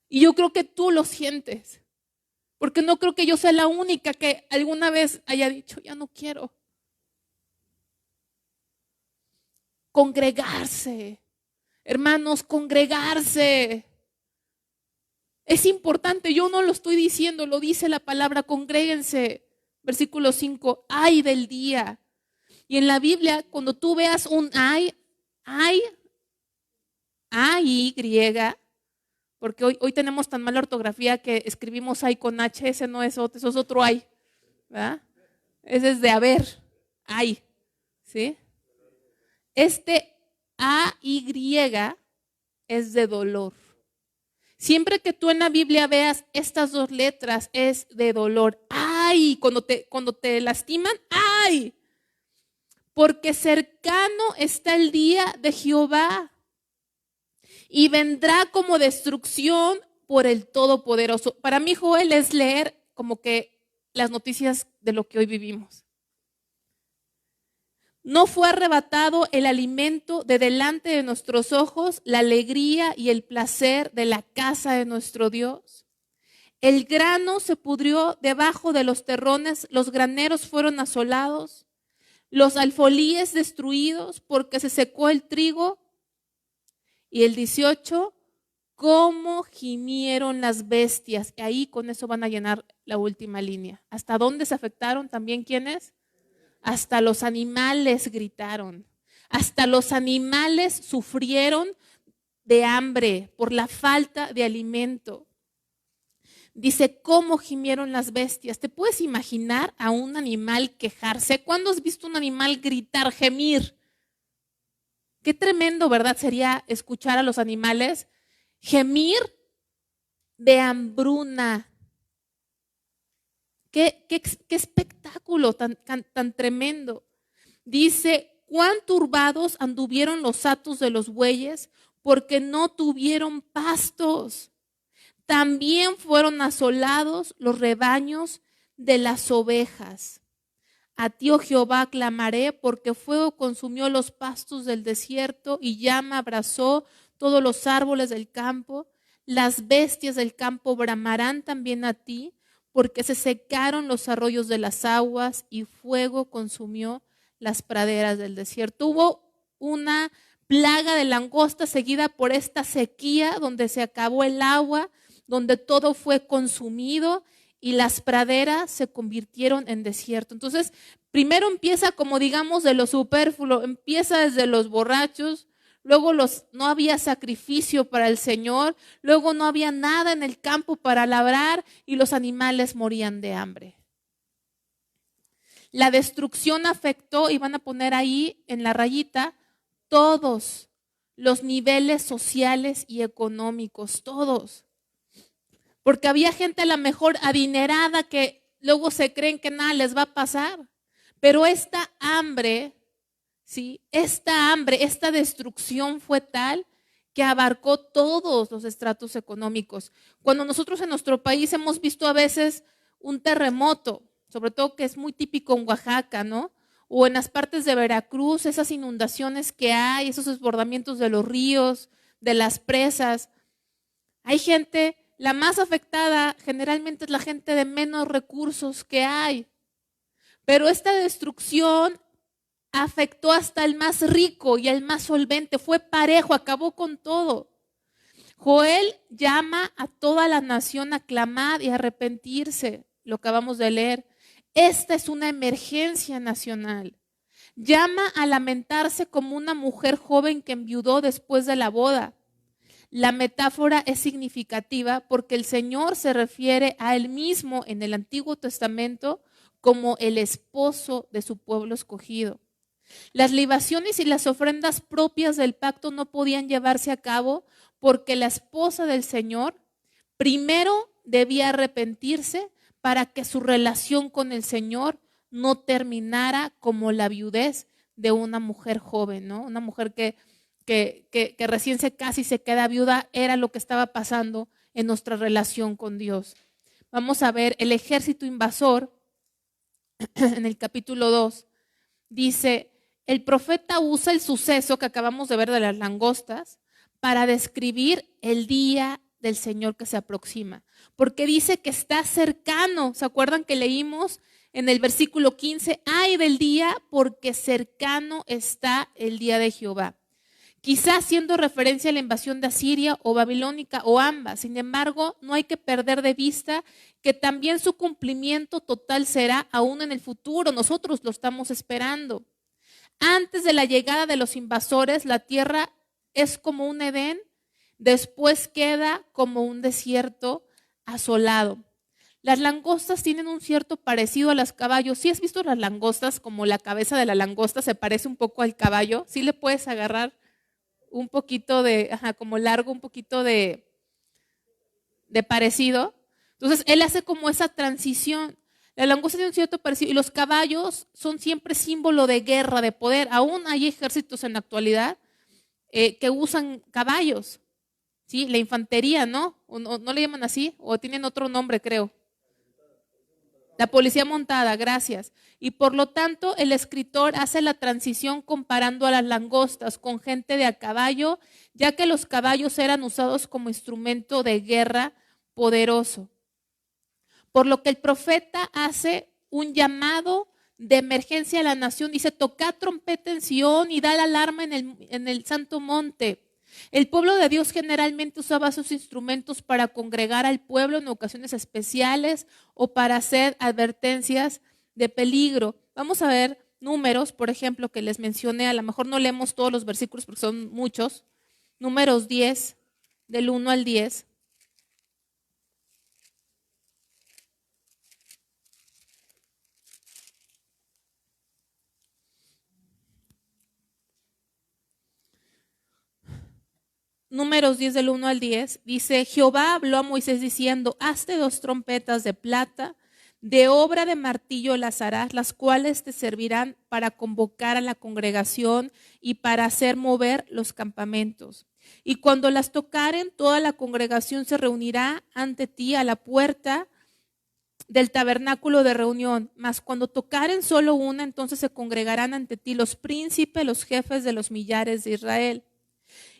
Y yo creo que tú lo sientes, porque no creo que yo sea la única que alguna vez haya dicho, ya no quiero. Congregarse, hermanos, congregarse. Es importante, yo no lo estoy diciendo, lo dice la palabra, congréguense. Versículo 5, ay del día. Y en la Biblia, cuando tú veas un ay, griega, porque hoy tenemos tan mala ortografía que escribimos ay con H, ese no es otro, eso es otro ay, ¿verdad? Ese es de haber, ay, ¿sí? Este ay es de dolor. Siempre que tú en la Biblia veas estas dos letras es de dolor. ¡Ay! Cuando te lastiman, ¡ay! Porque cercano está el día de Jehová y vendrá como destrucción por el Todopoderoso. Para mí, Joel, es leer como que las noticias de lo que hoy vivimos. No fue arrebatado el alimento de delante de nuestros ojos, la alegría y el placer de la casa de nuestro Dios. El grano se pudrió debajo de los terrones, los graneros fueron asolados, los alfolíes destruidos porque se secó el trigo. Y el 18, cómo gimieron las bestias. Y ahí con eso van a llenar la última línea. ¿Hasta dónde se afectaron también quiénes? Hasta los animales gritaron, hasta los animales sufrieron de hambre por la falta de alimento. Dice, ¿cómo gimieron las bestias? ¿Te puedes imaginar a un animal quejarse? ¿Cuándo has visto un animal gritar, gemir? Qué tremendo, ¿verdad? Sería escuchar a los animales gemir de hambruna. Qué espectáculo tan tremendo. Dice, cuán turbados anduvieron los hatos de los bueyes porque no tuvieron pastos. También fueron asolados los rebaños de las ovejas. A ti, oh Jehová, clamaré, porque fuego consumió los pastos del desierto y llama abrazó todos los árboles del campo. Las bestias del campo bramarán también a ti, porque se secaron los arroyos de las aguas y fuego consumió las praderas del desierto. Hubo una plaga de langosta seguida por esta sequía donde se acabó el agua, donde todo fue consumido y las praderas se convirtieron en desierto. Entonces, primero empieza como digamos de lo superfluo, empieza desde los borrachos, luego no había sacrificio para el Señor, luego no había nada en el campo para labrar y los animales morían de hambre. La destrucción afectó, y van a poner ahí en la rayita, todos los niveles sociales y económicos, todos. Porque había gente a lo mejor adinerada que luego se creen que nada les va a pasar. Pero esta hambre, ¿sí? Esta destrucción fue tal que abarcó todos los estratos económicos. Cuando nosotros en nuestro país hemos visto a veces un terremoto, sobre todo que es muy típico en Oaxaca, ¿no? O en las partes de Veracruz, esas inundaciones que hay, esos desbordamientos de los ríos, de las presas. Hay gente, la más afectada generalmente es la gente de menos recursos que hay. Pero esta destrucción afectó hasta el más rico y el más solvente, fue parejo, acabó con todo. Joel llama a toda la nación a clamar y a arrepentirse, lo acabamos de leer. Esta es una emergencia nacional. Llama a lamentarse como una mujer joven que enviudó después de la boda. La metáfora es significativa porque el Señor se refiere a Él mismo en el Antiguo Testamento como el esposo de su pueblo escogido. Las libaciones y las ofrendas propias del pacto no podían llevarse a cabo porque la esposa del Señor primero debía arrepentirse para que su relación con el Señor no terminara como la viudez de una mujer joven, ¿no? Una mujer que recién casi se queda viuda, era lo que estaba pasando en nuestra relación con Dios. Vamos a ver el ejército invasor en el capítulo 2. Dice, el profeta usa el suceso que acabamos de ver de las langostas para describir el día del Señor que se aproxima, porque dice que está cercano. ¿Se acuerdan que leímos en el versículo 15? Ay del día, porque cercano está el día de Jehová. Quizás haciendo referencia a la invasión de Asiria o babilónica o ambas. Sin embargo, no hay que perder de vista que también su cumplimiento total será aún en el futuro. Nosotros lo estamos esperando. Antes de la llegada de los invasores, la tierra es como un Edén, después queda como un desierto asolado. Las langostas tienen un cierto parecido a los caballos. ¿Sí has visto las langostas como la cabeza de la langosta se parece un poco al caballo? ¿Sí le puedes agarrar un poquito como largo, un poquito de parecido? Entonces, él hace como esa transición. La langosta tiene un cierto parecido y los caballos son siempre símbolo de guerra, de poder. Aún hay ejércitos en la actualidad que usan caballos, ¿sí? La infantería, ¿no? ¿No le llaman así? O tienen otro nombre, creo. La policía montada, gracias. Y por lo tanto, el escritor hace la transición comparando a las langostas con gente de a caballo, ya que los caballos eran usados como instrumento de guerra poderoso. Por lo que el profeta hace un llamado de emergencia a la nación. Dice, tocad trompeta en Sión y da la alarma en el santo monte. El pueblo de Dios generalmente usaba sus instrumentos para congregar al pueblo en ocasiones especiales o para hacer advertencias de peligro. Vamos a ver Números, por ejemplo, que les mencioné. A lo mejor no leemos todos los versículos porque son muchos. Números 10, del 1 al 10. Números 10 del 1 al 10, dice, Jehová habló a Moisés diciendo, hazte 2 trompetas de plata, de obra de martillo las harás, las cuales te servirán para convocar a la congregación y para hacer mover los campamentos. Y cuando las tocaren, toda la congregación se reunirá ante ti a la puerta del tabernáculo de reunión. Mas cuando tocaren solo una, entonces se congregarán ante ti los príncipes, los jefes de los millares de Israel.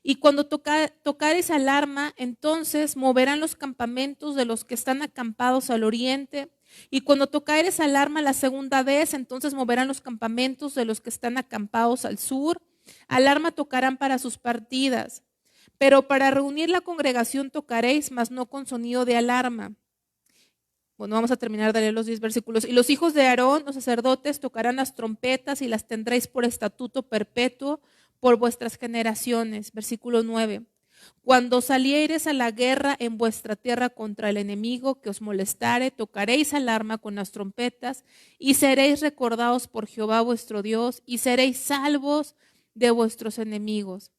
Y cuando tocares alarma, entonces moverán los campamentos de los que están acampados al oriente. Y cuando tocares alarma la segunda vez, entonces moverán los campamentos de los que están acampados al sur. Alarma tocarán para sus partidas. Pero para reunir la congregación tocaréis, mas no con sonido de alarma. Bueno, vamos a terminar de leer los 10 versículos. Y los hijos de Aarón, los sacerdotes, tocarán las trompetas y las tendréis por estatuto perpetuo por vuestras generaciones. Versículo 9. Cuando saliereis a la guerra en vuestra tierra contra el enemigo que os molestare, tocaréis alarma con las trompetas y seréis recordados por Jehová vuestro Dios y seréis salvos de vuestros enemigos.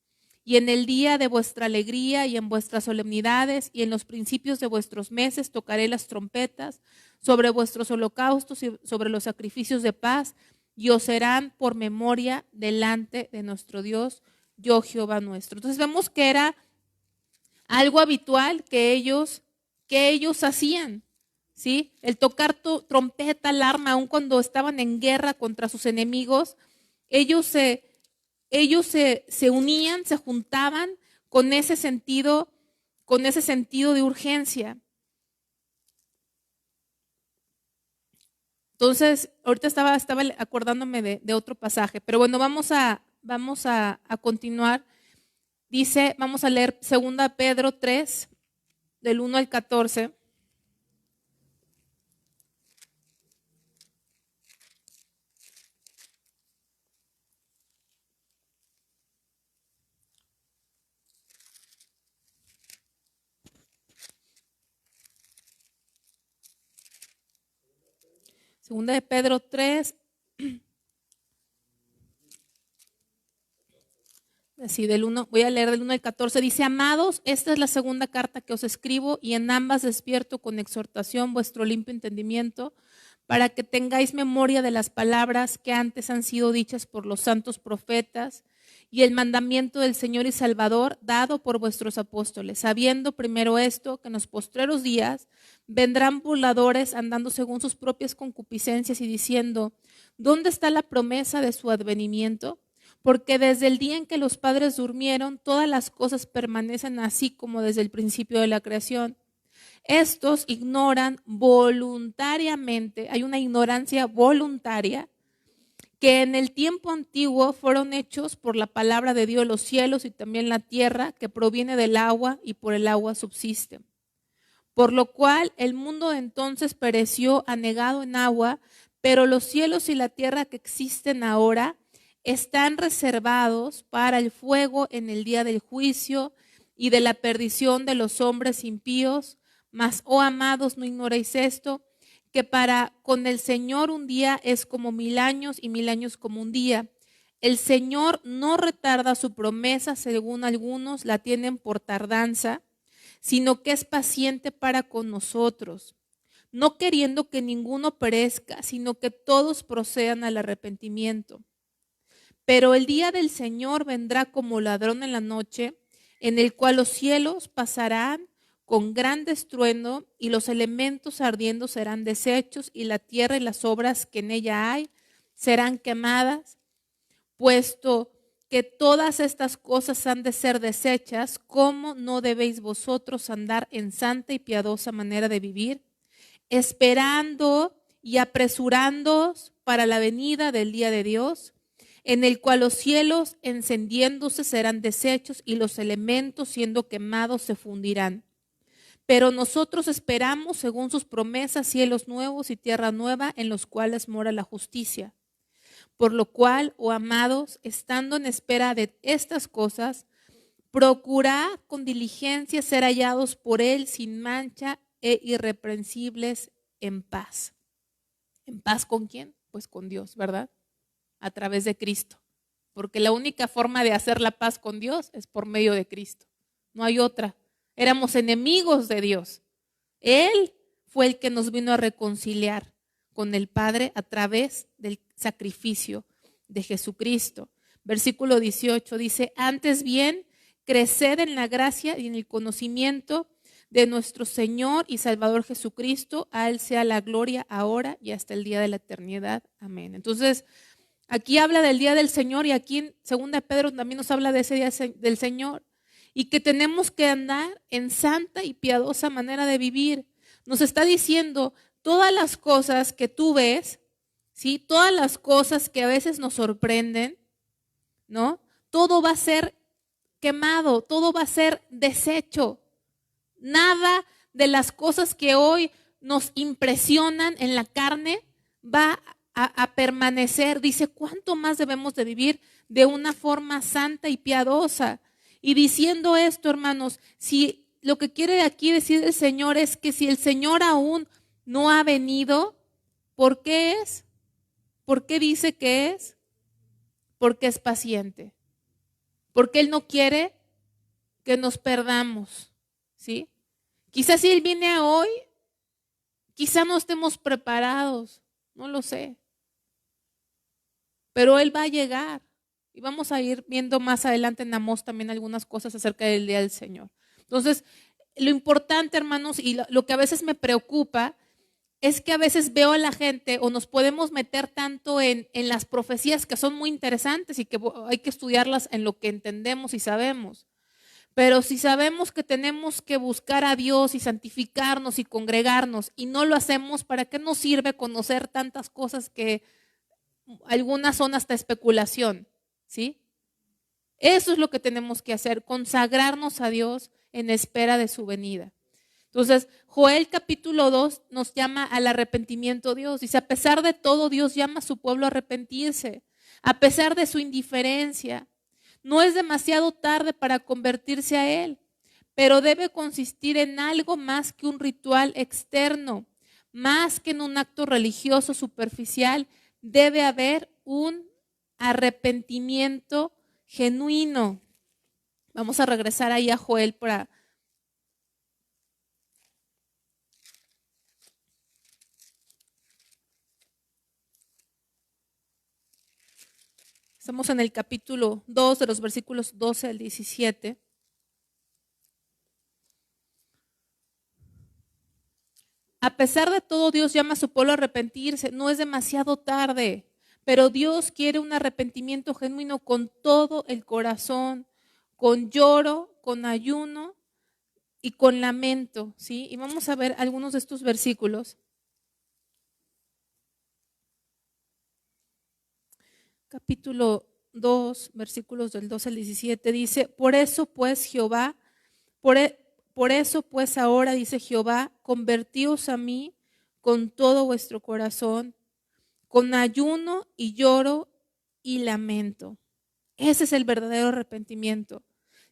Y en el día de vuestra alegría y en vuestras solemnidades y en los principios de vuestros meses tocaré las trompetas sobre vuestros holocaustos y sobre los sacrificios de paz y os serán por memoria delante de nuestro Dios, yo Jehová nuestro. Entonces vemos que era algo habitual que ellos hacían, ¿sí? El tocar trompeta, alarma, aun cuando estaban en guerra contra sus enemigos, ellos se unían, se juntaban con ese sentido de urgencia. Entonces, ahorita estaba acordándome de otro pasaje, pero bueno, vamos a continuar. Dice, vamos a leer 2 Pedro 3, del 1 al 14. Segunda de Pedro 3, así del 1, voy a leer del 1 al 14. Dice, amados, esta es la segunda carta que os escribo y en ambas despierto con exhortación vuestro limpio entendimiento para que tengáis memoria de las palabras que antes han sido dichas por los santos profetas y el mandamiento del Señor y Salvador dado por vuestros apóstoles, sabiendo primero esto, que en los postreros días vendrán burladores andando según sus propias concupiscencias y diciendo, ¿dónde está la promesa de su advenimiento? Porque desde el día en que los padres durmieron, todas las cosas permanecen así como desde el principio de la creación. Estos ignoran voluntariamente, hay una ignorancia voluntaria, que en el tiempo antiguo fueron hechos por la palabra de Dios los cielos y también la tierra, que proviene del agua y por el agua subsiste. Por lo cual el mundo entonces pereció anegado en agua, pero los cielos y la tierra que existen ahora están reservados para el fuego en el día del juicio y de la perdición de los hombres impíos. Mas, oh amados, no ignoréis esto, que para con el Señor un día es como 1000 años y 1000 años como un día. El Señor no retarda su promesa, según algunos la tienen por tardanza, sino que es paciente para con nosotros, no queriendo que ninguno perezca, sino que todos procedan al arrepentimiento. Pero el día del Señor vendrá como ladrón en la noche, en el cual los cielos pasarán con gran estruendo y los elementos ardiendo serán deshechos y la tierra y las obras que en ella hay serán quemadas. Puesto que todas estas cosas han de ser deshechas, ¿cómo no debéis vosotros andar en santa y piadosa manera de vivir, esperando y apresurándoos para la venida del día de Dios, en el cual los cielos encendiéndose serán deshechos y los elementos siendo quemados se fundirán? Pero nosotros esperamos, según sus promesas, cielos nuevos y tierra nueva en los cuales mora la justicia. Por lo cual, oh amados, estando en espera de estas cosas, procurad con diligencia ser hallados por Él sin mancha e irreprensibles en paz. ¿En paz con quién? Pues con Dios, ¿verdad? A través de Cristo. Porque la única forma de hacer la paz con Dios es por medio de Cristo. no hay otra. Éramos enemigos de Dios. Él fue el que nos vino a reconciliar con el Padre a través del sacrificio de Jesucristo. Versículo 18 dice, antes bien, creced en la gracia y en el conocimiento de nuestro Señor y Salvador Jesucristo. A Él sea la gloria ahora y hasta el día de la eternidad. Amén. Entonces, aquí habla del día del Señor y aquí en 2 Pedro también nos habla de ese día del Señor y que tenemos que andar en santa y piadosa manera de vivir. Nos está diciendo todas las cosas que tú ves, ¿sí? Todas las cosas que a veces nos sorprenden, ¿no? Todo va a ser quemado, todo va a ser deshecho. Nada de las cosas que hoy nos impresionan en la carne va a permanecer. Dice, ¿cuánto más debemos de vivir de una forma santa y piadosa? Y diciendo esto, hermanos, si lo que quiere aquí decir el Señor es que si el Señor aún no ha venido, ¿por qué es? ¿Por qué dice que es? Porque es paciente. Porque Él no quiere que nos perdamos, ¿sí? Quizás si Él viene hoy, quizás no estemos preparados, no lo sé. Pero Él va a llegar y vamos a ir viendo más adelante en Amós también algunas cosas acerca del día del Señor. Entonces, lo importante, hermanos, y lo que a veces me preocupa es que a veces veo a la gente o nos podemos meter tanto en las profecías que son muy interesantes y que hay que estudiarlas en lo que entendemos y sabemos. Pero si sabemos que tenemos que buscar a Dios y santificarnos y congregarnos y no lo hacemos, ¿para qué nos sirve conocer tantas cosas que algunas son hasta especulación? ¿Sí? Eso es lo que tenemos que hacer, consagrarnos a Dios en espera de su venida. Entonces, Joel capítulo 2 nos llama al arrepentimiento Dios. Dice, a pesar de todo, Dios llama a su pueblo a arrepentirse, a pesar de su indiferencia. No es demasiado tarde para convertirse a Él, pero debe consistir en algo más que un ritual externo, más que en un acto religioso superficial. Debe haber un arrepentimiento genuino. Vamos a regresar ahí a Joel para... Estamos en el capítulo 2 de los versículos 12 al 17. A pesar de todo, Dios llama a su pueblo a arrepentirse. No es demasiado tarde, pero Dios quiere un arrepentimiento genuino con todo el corazón, con lloro, con ayuno y con lamento, ¿sí? Y vamos a ver algunos de estos versículos. Capítulo 2, versículos del 12 al 17, dice, por eso pues Jehová, por eso pues ahora dice Jehová, convertíos a mí con todo vuestro corazón, con ayuno y lloro y lamento. Ese es el verdadero arrepentimiento.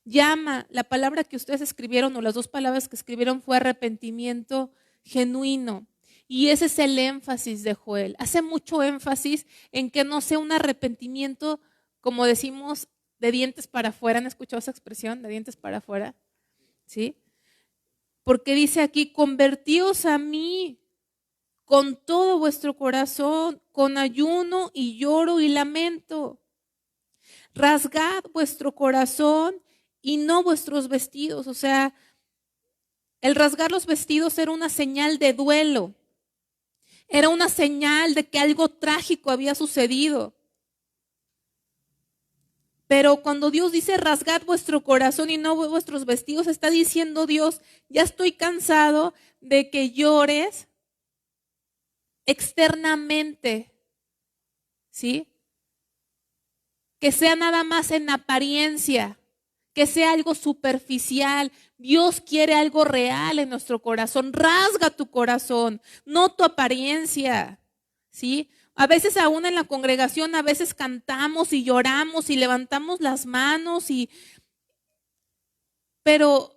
Llama, la palabra que ustedes escribieron o las dos palabras que escribieron fue arrepentimiento genuino. Y ese es el énfasis de Joel. Hace mucho énfasis en que no sea un arrepentimiento, como decimos, de dientes para afuera. ¿Han escuchado esa expresión? De dientes para afuera. ¿Sí? Porque dice aquí, convertíos a mí con todo vuestro corazón, con ayuno y lloro y lamento. Rasgad vuestro corazón y no vuestros vestidos. O sea, el rasgar los vestidos era una señal de duelo. Era una señal de que algo trágico había sucedido. Pero cuando Dios dice rasgad vuestro corazón y no vuestros vestidos, está diciendo Dios, ya estoy cansado de que llores externamente, ¿sí? Que sea nada más en apariencia, que sea algo superficial. Dios quiere algo real en nuestro corazón. Rasga tu corazón, no tu apariencia, ¿sí? A veces aún en la congregación, a veces cantamos y lloramos y levantamos las manos, pero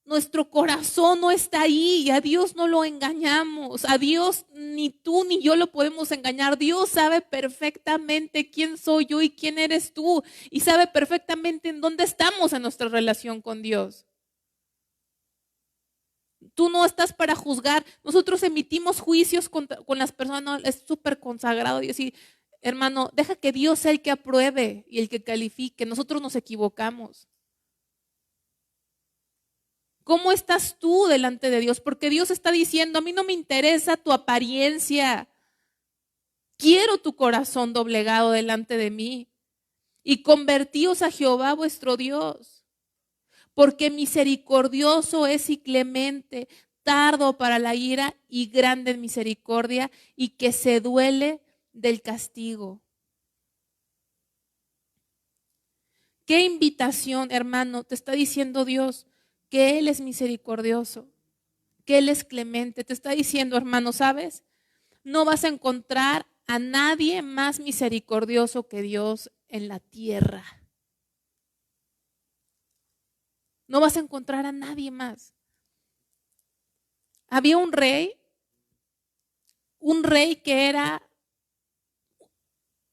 nuestro corazón no está ahí y a Dios no lo engañamos. A Dios ni tú ni yo lo podemos engañar. Dios sabe perfectamente quién soy yo y quién eres tú y sabe perfectamente en dónde estamos en nuestra relación con Dios. Tú no estás para juzgar. Nosotros emitimos juicios con las personas. No, es súper consagrado. Y así, hermano, deja que Dios sea el que apruebe y el que califique. Nosotros nos equivocamos. ¿Cómo estás tú delante de Dios? Porque Dios está diciendo, a mí no me interesa tu apariencia. Quiero tu corazón doblegado delante de mí. Y convertíos a Jehová vuestro Dios. Porque misericordioso es y clemente, tardo para la ira y grande en misericordia, y que se duele del castigo. ¿Qué invitación, hermano, te está diciendo Dios? Que Él es misericordioso, que Él es clemente. Te está diciendo, hermano, ¿sabes? No vas a encontrar a nadie más misericordioso que Dios en la tierra. No vas a encontrar a nadie más. Había un rey que era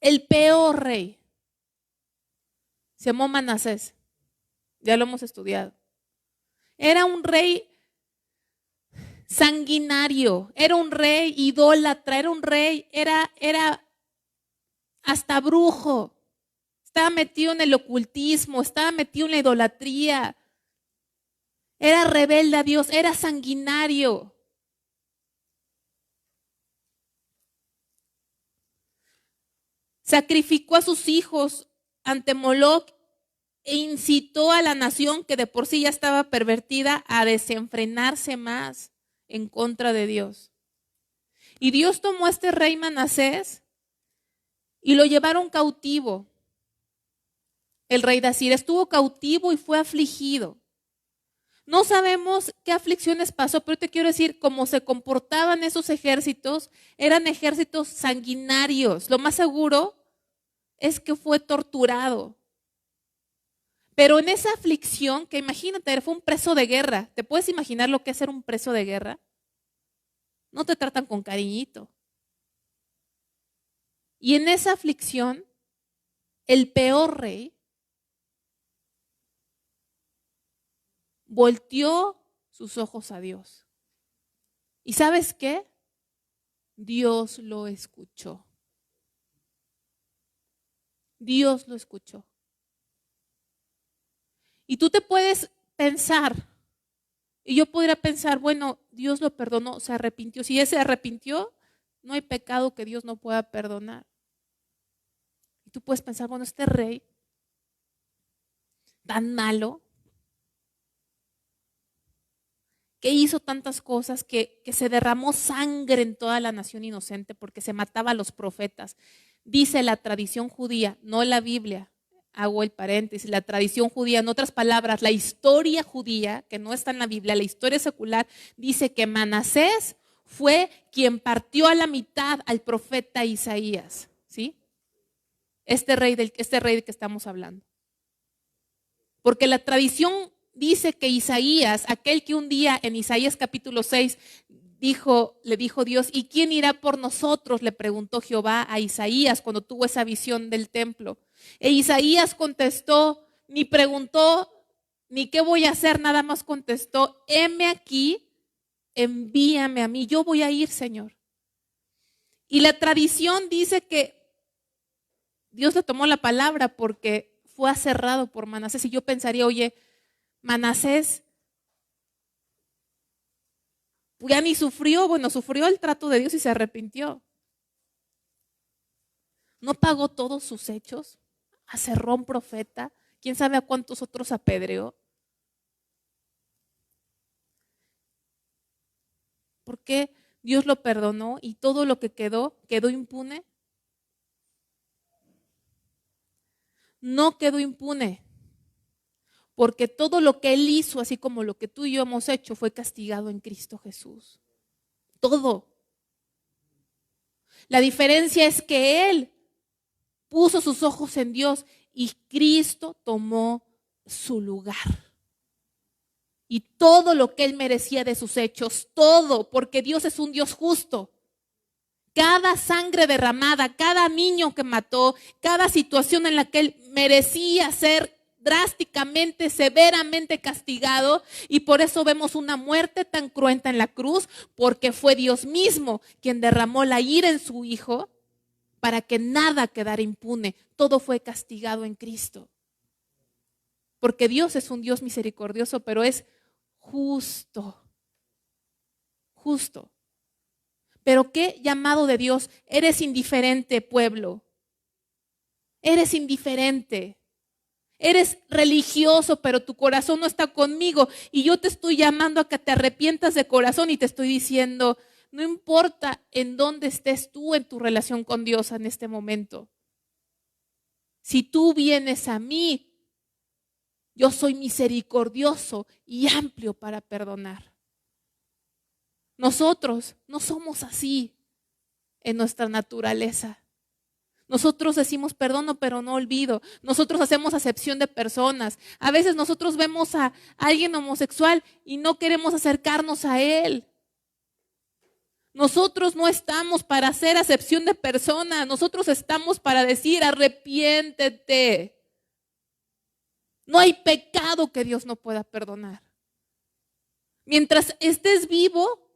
el peor rey. Se llamó Manasés. Ya lo hemos estudiado. Era un rey sanguinario, era un rey idólatra, era un rey, era hasta brujo. Estaba metido en el ocultismo, estaba metido en la idolatría. Era rebelde a Dios, era sanguinario. Sacrificó a sus hijos ante Moloc e incitó a la nación, que de por sí ya estaba pervertida, a desenfrenarse más en contra de Dios. Y Dios tomó a este rey Manasés y lo llevaron cautivo. El rey de Asiria estuvo cautivo y fue afligido. No sabemos qué aflicciones pasó, pero te quiero decir, cómo se comportaban esos ejércitos, eran ejércitos sanguinarios. Lo más seguro es que fue torturado. Pero en esa aflicción, que imagínate, fue un preso de guerra. ¿Te puedes imaginar lo que es ser un preso de guerra? No te tratan con cariñito. Y en esa aflicción, el peor rey volteó sus ojos a Dios. ¿Y sabes qué? Dios lo escuchó. Dios lo escuchó. Y tú te puedes pensar, y yo podría pensar, bueno, Dios lo perdonó, se arrepintió. Si Él se arrepintió, no hay pecado que Dios no pueda perdonar. Y tú puedes pensar, bueno, este rey tan malo, que hizo tantas cosas, que se derramó sangre en toda la nación inocente porque se mataba a los profetas. Dice la tradición judía, no la Biblia, hago el paréntesis, la tradición judía, en otras palabras, la historia judía, que no está en la Biblia, la historia secular, dice que Manasés fue quien partió a la mitad al profeta Isaías, ¿sí? Este rey del que estamos hablando. Porque la tradición dice que Isaías, aquel que un día en Isaías capítulo 6 le dijo Dios, ¿y quién irá por nosotros? Le preguntó Jehová a Isaías cuando tuvo esa visión del templo. E Isaías contestó, ni preguntó, ni qué voy a hacer, nada más contestó, heme aquí, envíame a mí, yo voy a ir, Señor. Y la tradición dice que Dios le tomó la palabra porque fue aserrado por Manasés. Y yo pensaría, oye, Manasés ya ni sufrió, bueno, sufrió el trato de Dios y se arrepintió. ¿No pagó todos sus hechos? Aserró a un profeta, quién sabe a cuántos otros apedreó. ¿Por qué Dios lo perdonó y todo lo que quedó impune? No quedó impune, porque todo lo que Él hizo, así como lo que tú y yo hemos hecho, fue castigado en Cristo Jesús. Todo. La diferencia es que Él puso sus ojos en Dios y Cristo tomó su lugar. Y todo lo que Él merecía de sus hechos, todo, porque Dios es un Dios justo. Cada sangre derramada, cada niño que mató, cada situación en la que Él merecía ser drásticamente, severamente castigado, y por eso vemos una muerte tan cruenta en la cruz, porque fue Dios mismo quien derramó la ira en su Hijo para que nada quedara impune. Todo fue castigado en Cristo. Porque Dios es un Dios misericordioso, pero es justo. Justo. Pero qué llamado de Dios. Eres indiferente, pueblo. Eres indiferente. Eres religioso, pero tu corazón no está conmigo. Y yo te estoy llamando a que te arrepientas de corazón y te estoy diciendo, no importa en dónde estés tú en tu relación con Dios en este momento. Si tú vienes a mí, yo soy misericordioso y amplio para perdonar. Nosotros no somos así en nuestra naturaleza. Nosotros decimos perdono, pero no olvido. Nosotros hacemos acepción de personas. A veces nosotros vemos a alguien homosexual y no queremos acercarnos a él. Nosotros no estamos para hacer acepción de personas. Nosotros estamos para decir arrepiéntete. No hay pecado que Dios no pueda perdonar. Mientras estés vivo,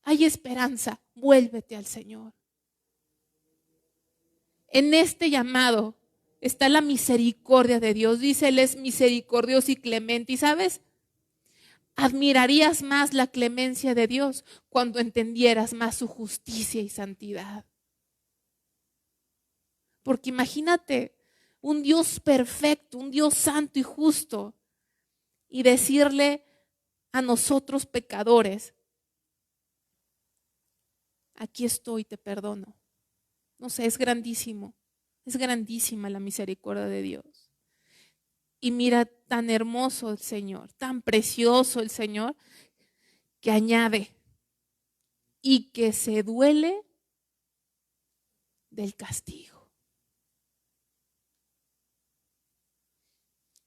hay esperanza. Vuélvete al Señor. En este llamado está la misericordia de Dios. Dice, Él es misericordioso y clemente. ¿Y sabes? Admirarías más la clemencia de Dios cuando entendieras más su justicia y santidad. Porque imagínate un Dios perfecto, un Dios santo y justo, y decirle a nosotros pecadores, aquí estoy, te perdono. No sé, es grandísimo, es grandísima la misericordia de Dios. Y mira, tan hermoso el Señor, tan precioso el Señor, que añade, y que se duele del castigo.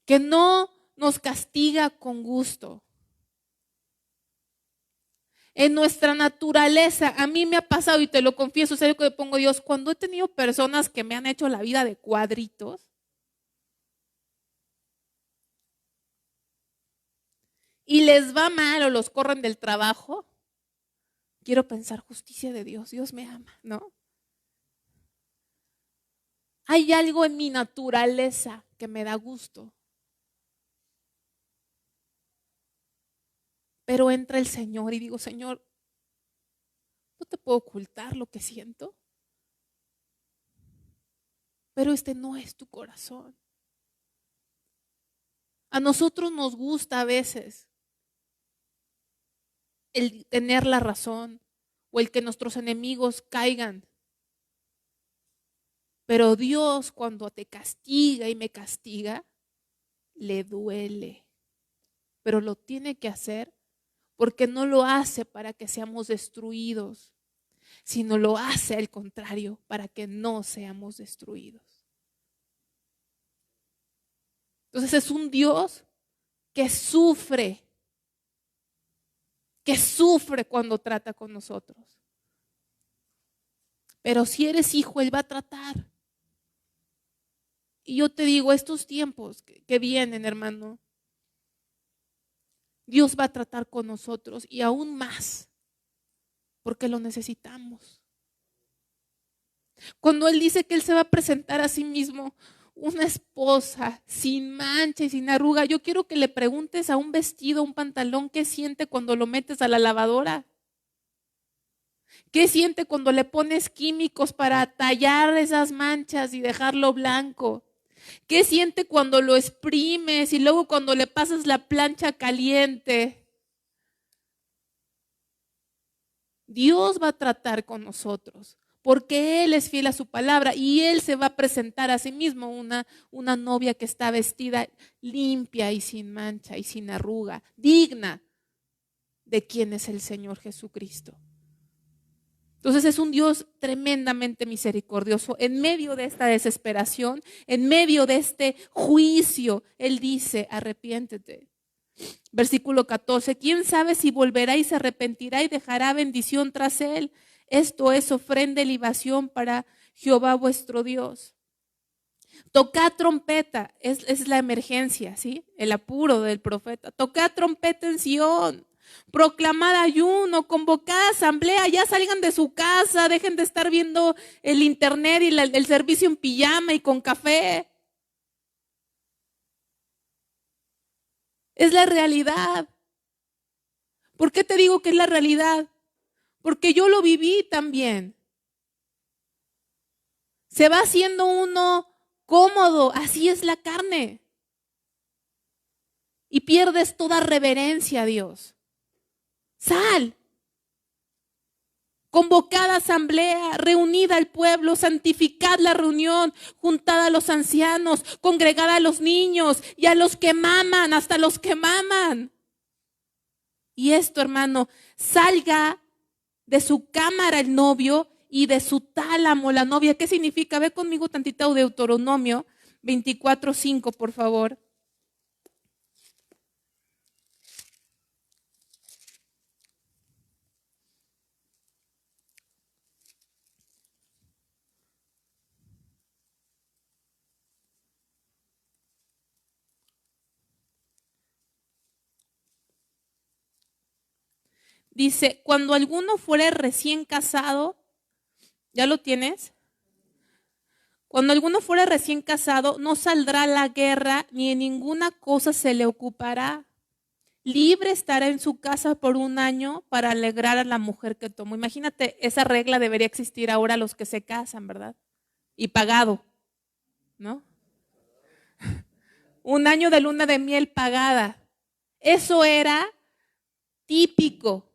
Que no nos castiga con gusto. En nuestra naturaleza, a mí me ha pasado, y te lo confieso, serio que le pongo Dios, cuando he tenido personas que me han hecho la vida de cuadritos, y les va mal o los corren del trabajo, quiero pensar justicia de Dios, Dios me ama, ¿no? Hay algo en mi naturaleza que me da gusto. Pero entra el Señor y digo, Señor, no te puedo ocultar lo que siento, pero este no es tu corazón. A nosotros nos gusta a veces el tener la razón o el que nuestros enemigos caigan. Pero Dios, cuando te castiga y me castiga, le duele. Pero lo tiene que hacer porque no lo hace para que seamos destruidos, sino lo hace al contrario, para que no seamos destruidos. Entonces es un Dios que sufre cuando trata con nosotros. Pero si eres hijo, Él va a tratar. Y yo te digo, estos tiempos que vienen, hermano, Dios va a tratar con nosotros y aún más, porque lo necesitamos. Cuando Él dice que Él se va a presentar a sí mismo una esposa sin mancha y sin arruga, yo quiero que le preguntes a un vestido, un pantalón, ¿qué siente cuando lo metes a la lavadora? ¿Qué siente cuando le pones químicos para tallar esas manchas y dejarlo blanco? ¿Qué siente cuando lo exprimes y luego cuando le pasas la plancha caliente? Dios va a tratar con nosotros porque Él es fiel a su palabra y Él se va a presentar a sí mismo una novia que está vestida limpia y sin mancha y sin arruga, digna de quien es el Señor Jesucristo. Entonces es un Dios tremendamente misericordioso. En medio de esta desesperación, en medio de este juicio, Él dice, arrepiéntete. Versículo 14, ¿quién sabe si volverá y se arrepentirá y dejará bendición tras Él? Esto es ofrenda y libación para Jehová vuestro Dios. Tocad trompeta, es la emergencia, ¿sí? El apuro del profeta. Tocad trompeta en Sión, proclamad ayuno, convocad asamblea, ya salgan de su casa, dejen de estar viendo el internet y el servicio en pijama y con café. Es la realidad. ¿Por qué te digo que es la realidad? Porque yo lo viví también. Se va haciendo uno cómodo, así es la carne. Y pierdes toda reverencia a Dios. Sal. Convocad asamblea, reunid al pueblo, santificad la reunión, juntad a los ancianos, congregad a los niños y a los que maman, hasta los que maman. Y esto, hermano, salga de su cámara el novio y de su tálamo la novia. ¿Qué significa? Ve conmigo tantito Deuteronomio 24:5, por favor. Dice, cuando alguno fuere recién casado, ¿ya lo tienes? Cuando alguno fuere recién casado, no saldrá a la guerra, ni en ninguna cosa se le ocupará. Libre estará en su casa por 1 año para alegrar a la mujer que tomó. Imagínate, esa regla debería existir ahora a los que se casan, ¿verdad? Y pagado, ¿no? 1 año de luna de miel pagada. Eso era típico.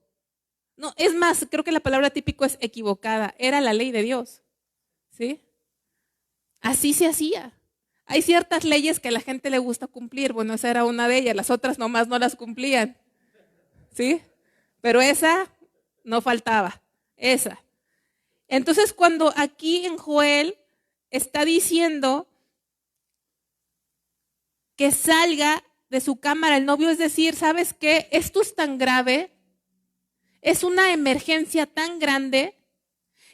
No, es más, creo que la palabra típico es equivocada. Era la ley de Dios, ¿sí? Así se hacía. Hay ciertas leyes que a la gente le gusta cumplir. Bueno, esa era una de ellas. Las otras nomás no las cumplían, ¿sí? Pero esa no faltaba. Esa. Entonces, cuando aquí en Joel está diciendo que salga de su cámara el novio, es decir, ¿sabes qué? Esto es tan grave, es una emergencia tan grande,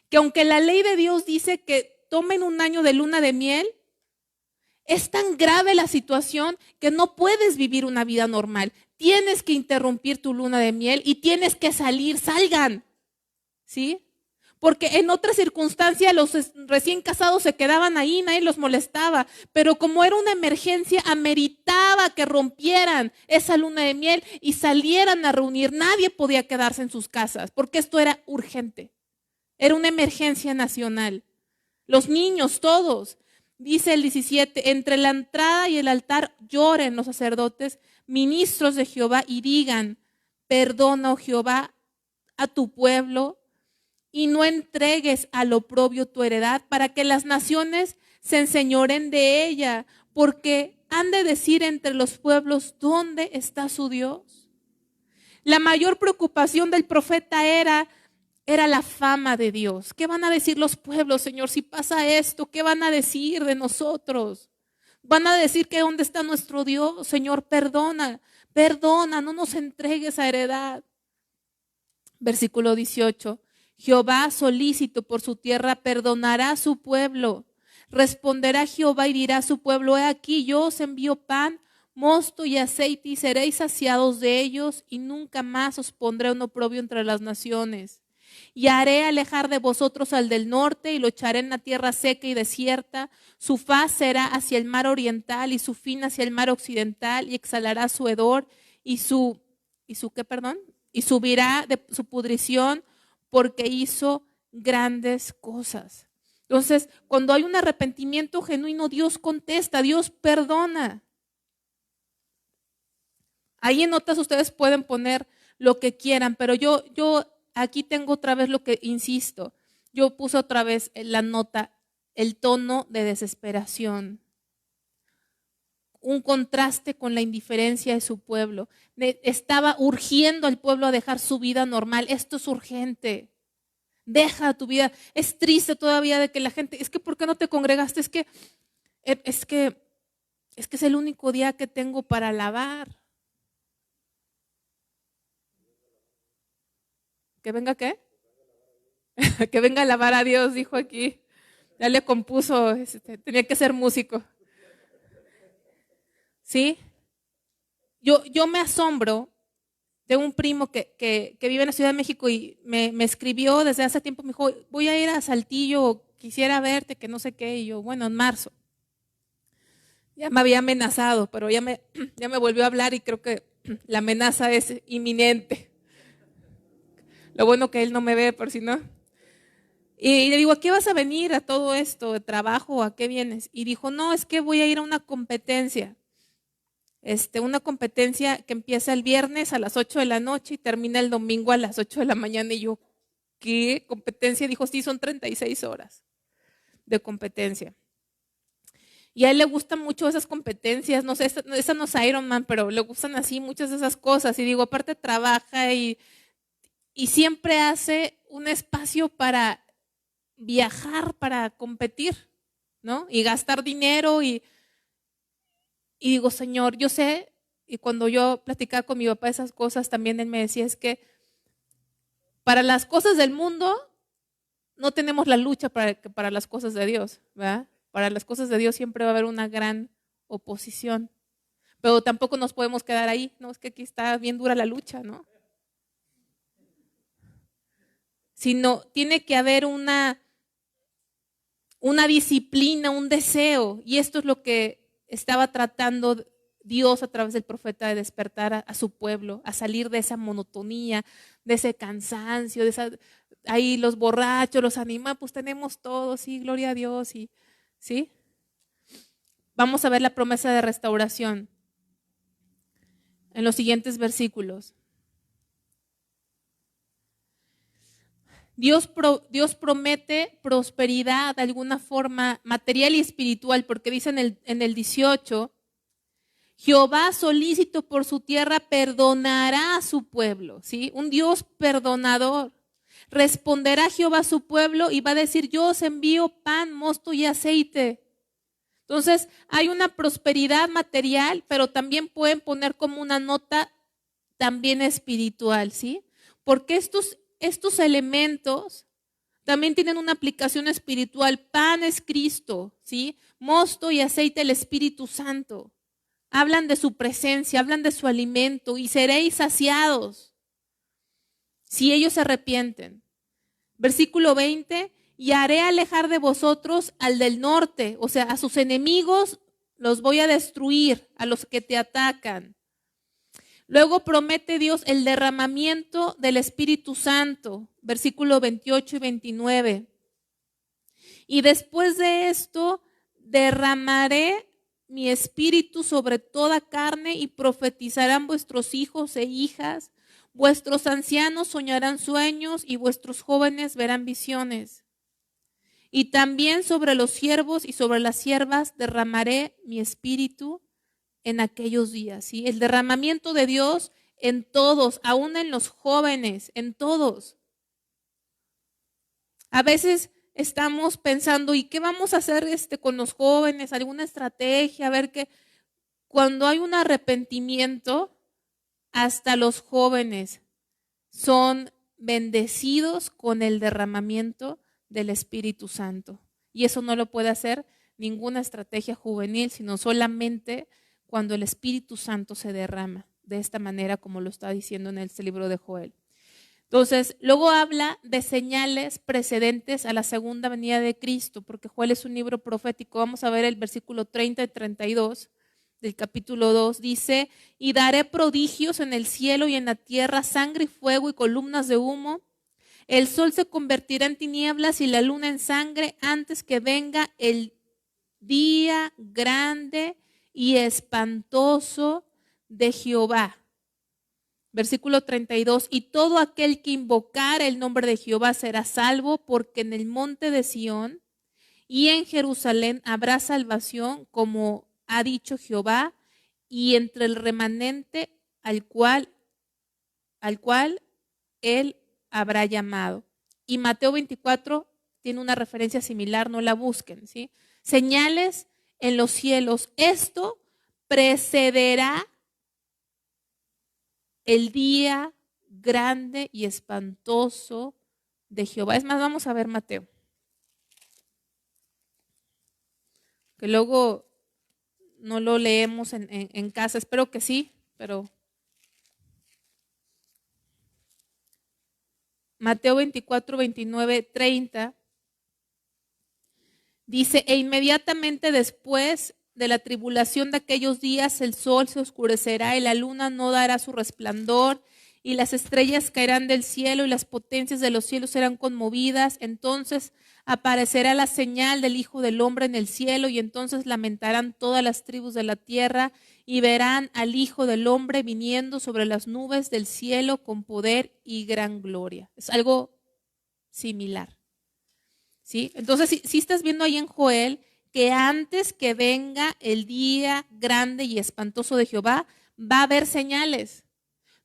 que aunque la ley de Dios dice que tomen 1 año de luna de miel, es tan grave la situación que no puedes vivir una vida normal. Tienes que interrumpir tu luna de miel y tienes que salir, salgan, ¿sí? Porque en otras circunstancias los recién casados se quedaban ahí, nadie los molestaba. Pero como era una emergencia, ameritaba que rompieran esa luna de miel y salieran a reunir. Nadie podía quedarse en sus casas, porque esto era urgente. Era una emergencia nacional. Los niños, todos. Dice el 17, entre la entrada y el altar lloren los sacerdotes, ministros de Jehová, y digan, perdona, oh Jehová, a tu pueblo, y no entregues al oprobio tu heredad, para que las naciones se enseñoren de ella, porque han de decir entre los pueblos, ¿dónde está su Dios? La mayor preocupación del profeta era la fama de Dios. ¿Qué van a decir los pueblos, Señor, si pasa esto? ¿Qué van a decir de nosotros? Van a decir que ¿dónde está nuestro Dios? Señor, perdona, perdona, no nos entregues a heredad. Versículo 18. Jehová, solícito por su tierra, perdonará a su pueblo. Responderá Jehová y dirá a su pueblo, he aquí, yo os envío pan, mosto y aceite, y seréis saciados de ellos, y nunca más os pondré un oprobio entre las naciones. Y haré alejar de vosotros al del norte, y lo echaré en la tierra seca y desierta. Su faz será hacia el mar oriental, y su fin hacia el mar occidental, y exhalará su hedor, y su ¿qué, perdón? Y subirá de su pudrición, porque hizo grandes cosas. Entonces, cuando hay un arrepentimiento genuino, Dios contesta, Dios perdona. Ahí en notas ustedes pueden poner lo que quieran, pero yo aquí tengo otra vez lo que insisto. Yo puse otra vez la nota, el tono de desesperación. Un contraste con la indiferencia de su pueblo. Estaba urgiendo al pueblo a dejar su vida normal. Esto es urgente. Deja tu vida. Es triste todavía de que la gente, es que ¿por qué no te congregaste? Es que es el único día que tengo para alabar. ¿Que venga qué? Que venga a alabar a Dios, dijo aquí. Ya le compuso, tenía que ser músico. ¿Sí? Yo me asombro de un primo que vive en la Ciudad de México y me escribió desde hace tiempo, me dijo, voy a ir a Saltillo, quisiera verte, que no sé qué, y yo, bueno, en marzo. Ya me había amenazado, pero ya me volvió a hablar y creo que la amenaza es inminente. Lo bueno que él no me ve, por si no. Y le digo, ¿a qué vas a venir a todo esto? ¿De trabajo? ¿A qué vienes? Y dijo, no, es que voy a ir a una competencia. Una competencia que empieza el viernes a las 8 de la noche y termina el domingo a las 8 de la mañana. Y yo, ¿qué competencia? Dijo, sí, son 36 horas de competencia. Y a él le gustan mucho esas competencias, no sé, esa no es Ironman, pero le gustan así muchas de esas cosas. Y digo, aparte trabaja y siempre hace un espacio para viajar, para competir, ¿no? Y gastar dinero y digo, Señor, yo sé, y cuando yo platicaba con mi papá esas cosas, también él me decía, es que para las cosas del mundo no tenemos la lucha para las cosas de Dios, ¿verdad? Para las cosas de Dios siempre va a haber una gran oposición, pero tampoco nos podemos quedar ahí, ¿no? Es que aquí está bien dura la lucha, ¿no? Sino tiene que haber una disciplina, un deseo, y esto es lo que estaba tratando Dios a través del profeta de despertar a su pueblo, a salir de esa monotonía, de ese cansancio, ahí los borrachos, los animales, pues tenemos todo, sí, gloria a Dios, ¿sí? Vamos a ver la promesa de restauración en los siguientes versículos. Dios promete prosperidad de alguna forma material y espiritual, porque dice en el 18, Jehová solícito por su tierra perdonará a su pueblo, ¿sí? Un Dios perdonador. Responderá Jehová a su pueblo y va a decir, yo os envío pan, mosto y aceite. Entonces, hay una prosperidad material, pero también pueden poner como una nota también espiritual, ¿sí? Porque estos elementos también tienen una aplicación espiritual. Pan es Cristo, ¿sí? Mosto y aceite el Espíritu Santo. Hablan de su presencia, hablan de su alimento y seréis saciados si ellos se arrepienten. Versículo 20, y haré alejar de vosotros al del norte, o sea, a sus enemigos los voy a destruir, a los que te atacan. Luego promete Dios el derramamiento del Espíritu Santo, versículo 28 y 29. Y después de esto, derramaré mi espíritu sobre toda carne y profetizarán vuestros hijos e hijas, vuestros ancianos soñarán sueños y vuestros jóvenes verán visiones. Y también sobre los siervos y sobre las siervas derramaré mi espíritu en aquellos días. ¿Sí? El derramamiento de Dios en todos, aún en los jóvenes, en todos. A veces estamos pensando, ¿y qué vamos a hacer con los jóvenes? ¿Alguna estrategia? A ver qué. Cuando hay un arrepentimiento, hasta los jóvenes son bendecidos con el derramamiento del Espíritu Santo. Y eso no lo puede hacer ninguna estrategia juvenil, sino solamente cuando el Espíritu Santo se derrama, de esta manera como lo está diciendo en este libro de Joel. Entonces, luego habla de señales precedentes a la segunda venida de Cristo, porque Joel es un libro profético. Vamos a ver el versículo 30 y 32 del capítulo 2. Dice, y daré prodigios en el cielo y en la tierra, sangre y fuego y columnas de humo. El sol se convertirá en tinieblas y la luna en sangre antes que venga el día grande y espantoso de Jehová. Versículo 32, y todo aquel que invocar el nombre de Jehová será salvo, porque en el monte de Sión y en Jerusalén habrá salvación, como ha dicho Jehová, y entre el remanente al cual él habrá llamado. Y Mateo 24 tiene una referencia similar, no la busquen, ¿sí? Señales en los cielos. Esto precederá el día grande y espantoso de Jehová. Es más, vamos a ver Mateo. que luego no lo leemos en casa. Espero que sí, pero Mateo 24, 29, 30 dice: e inmediatamente después de la tribulación de aquellos días, el sol se oscurecerá y la luna no dará su resplandor, y las estrellas caerán del cielo y las potencias de los cielos serán conmovidas. Entonces aparecerá la señal del Hijo del Hombre en el cielo, y entonces lamentarán todas las tribus de la tierra y verán al Hijo del Hombre viniendo sobre las nubes del cielo con poder y gran gloria. Es algo similar, ¿sí? Entonces, si estás viendo ahí en Joel que antes que venga el día grande y espantoso de Jehová, va a haber señales.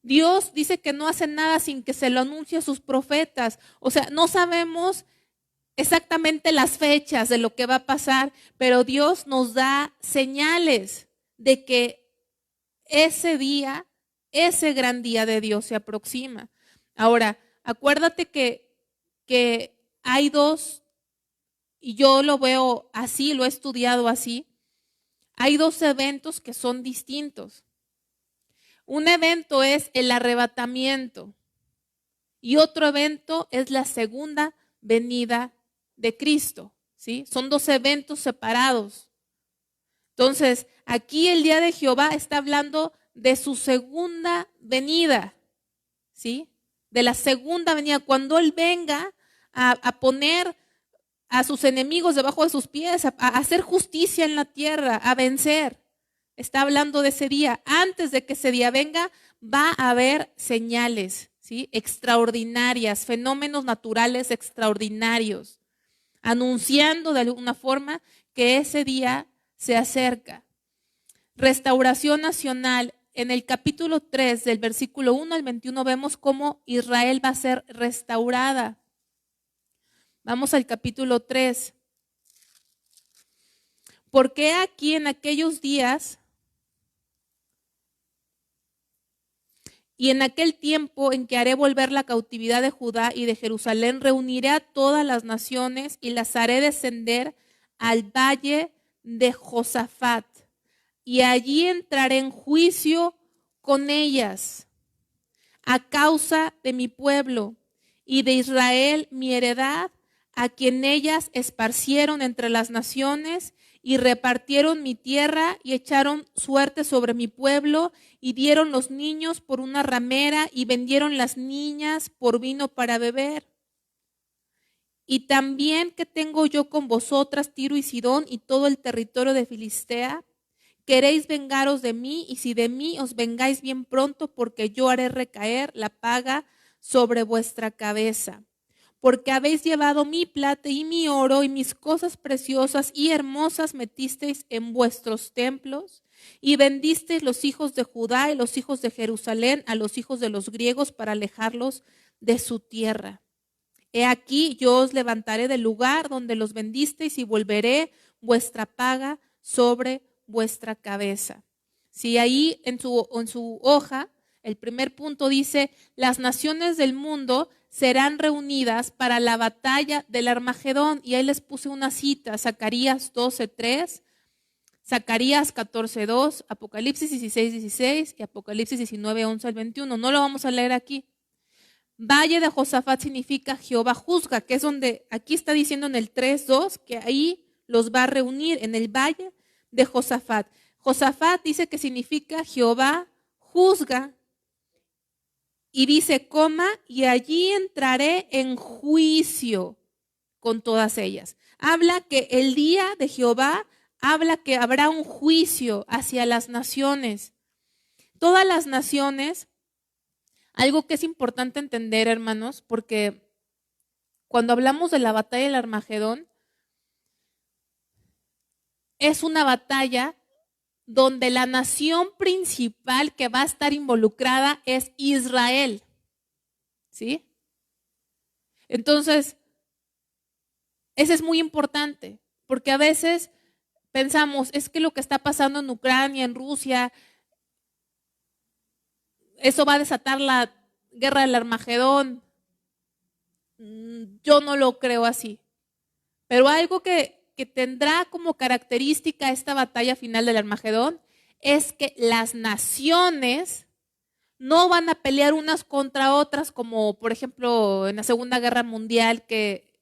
Dios dice que no hace nada sin que se lo anuncie a sus profetas. O sea, no sabemos exactamente las fechas de lo que va a pasar, pero Dios nos da señales de que ese día, ese gran día de Dios se aproxima. Ahora, acuérdate que hay dos, y yo lo veo así, lo he estudiado así, hay dos eventos que son distintos. Un evento es el arrebatamiento y otro evento es la segunda venida de Cristo, ¿sí? Son dos eventos separados. Entonces, aquí el día de Jehová está hablando de su segunda venida, ¿sí? De la segunda venida, cuando Él venga a poner a sus enemigos debajo de sus pies, a hacer justicia en la tierra, a vencer. Está hablando de ese día. Antes de que ese día venga, va a haber señales, ¿sí? Extraordinarias, fenómenos naturales extraordinarios, anunciando de alguna forma que ese día se acerca. Restauración nacional. En el capítulo 3, del versículo 1 al 21, vemos cómo Israel va a ser restaurada. Vamos al capítulo 3. Porque aquí en aquellos días y en aquel tiempo en que haré volver la cautividad de Judá y de Jerusalén, reuniré a todas las naciones y las haré descender al valle de Josafat, y allí entraré en juicio con ellas a causa de mi pueblo y de Israel, mi heredad, a quien ellas esparcieron entre las naciones y repartieron mi tierra y echaron suerte sobre mi pueblo y dieron los niños por una ramera y vendieron las niñas por vino para beber. Y también que tengo yo con vosotras Tiro y Sidón y todo el territorio de Filistea. Queréis vengaros de mí, y si de mí os vengáis bien pronto, porque yo haré recaer la paga sobre vuestra cabeza. Porque habéis llevado mi plata y mi oro y mis cosas preciosas y hermosas metisteis en vuestros templos, y vendisteis los hijos de Judá y los hijos de Jerusalén a los hijos de los griegos para alejarlos de su tierra. He aquí, yo os levantaré del lugar donde los vendisteis y volveré vuestra paga sobre vuestra cabeza. Si ahí en su hoja, el primer punto dice: las naciones del mundo serán reunidas para la batalla del Armagedón. Y ahí les puse una cita: Zacarías 12:3, Zacarías 14:2, Apocalipsis 16:16 y Apocalipsis 19:11 al 21. No lo vamos a leer aquí. Valle de Josafat significa Jehová juzga, que es donde aquí está diciendo en el 3:2 que ahí los va a reunir en el valle de Josafat. Josafat dice que significa Jehová juzga, y dice, y allí entraré en juicio con todas ellas. Habla que el día de Jehová, habla que habrá un juicio hacia las naciones. Todas las naciones, algo que es importante entender, hermanos, porque cuando hablamos de la batalla del Armagedón, es una batalla donde la nación principal que va a estar involucrada es Israel, ¿sí? Entonces, eso es muy importante, porque a veces pensamos, es que lo que está pasando en Ucrania, en Rusia, eso va a desatar la guerra del Armagedón. Yo no lo creo así. Pero algo que que tendrá como característica esta batalla final del Armagedón es que las naciones no van a pelear unas contra otras, como por ejemplo en la Segunda Guerra Mundial, que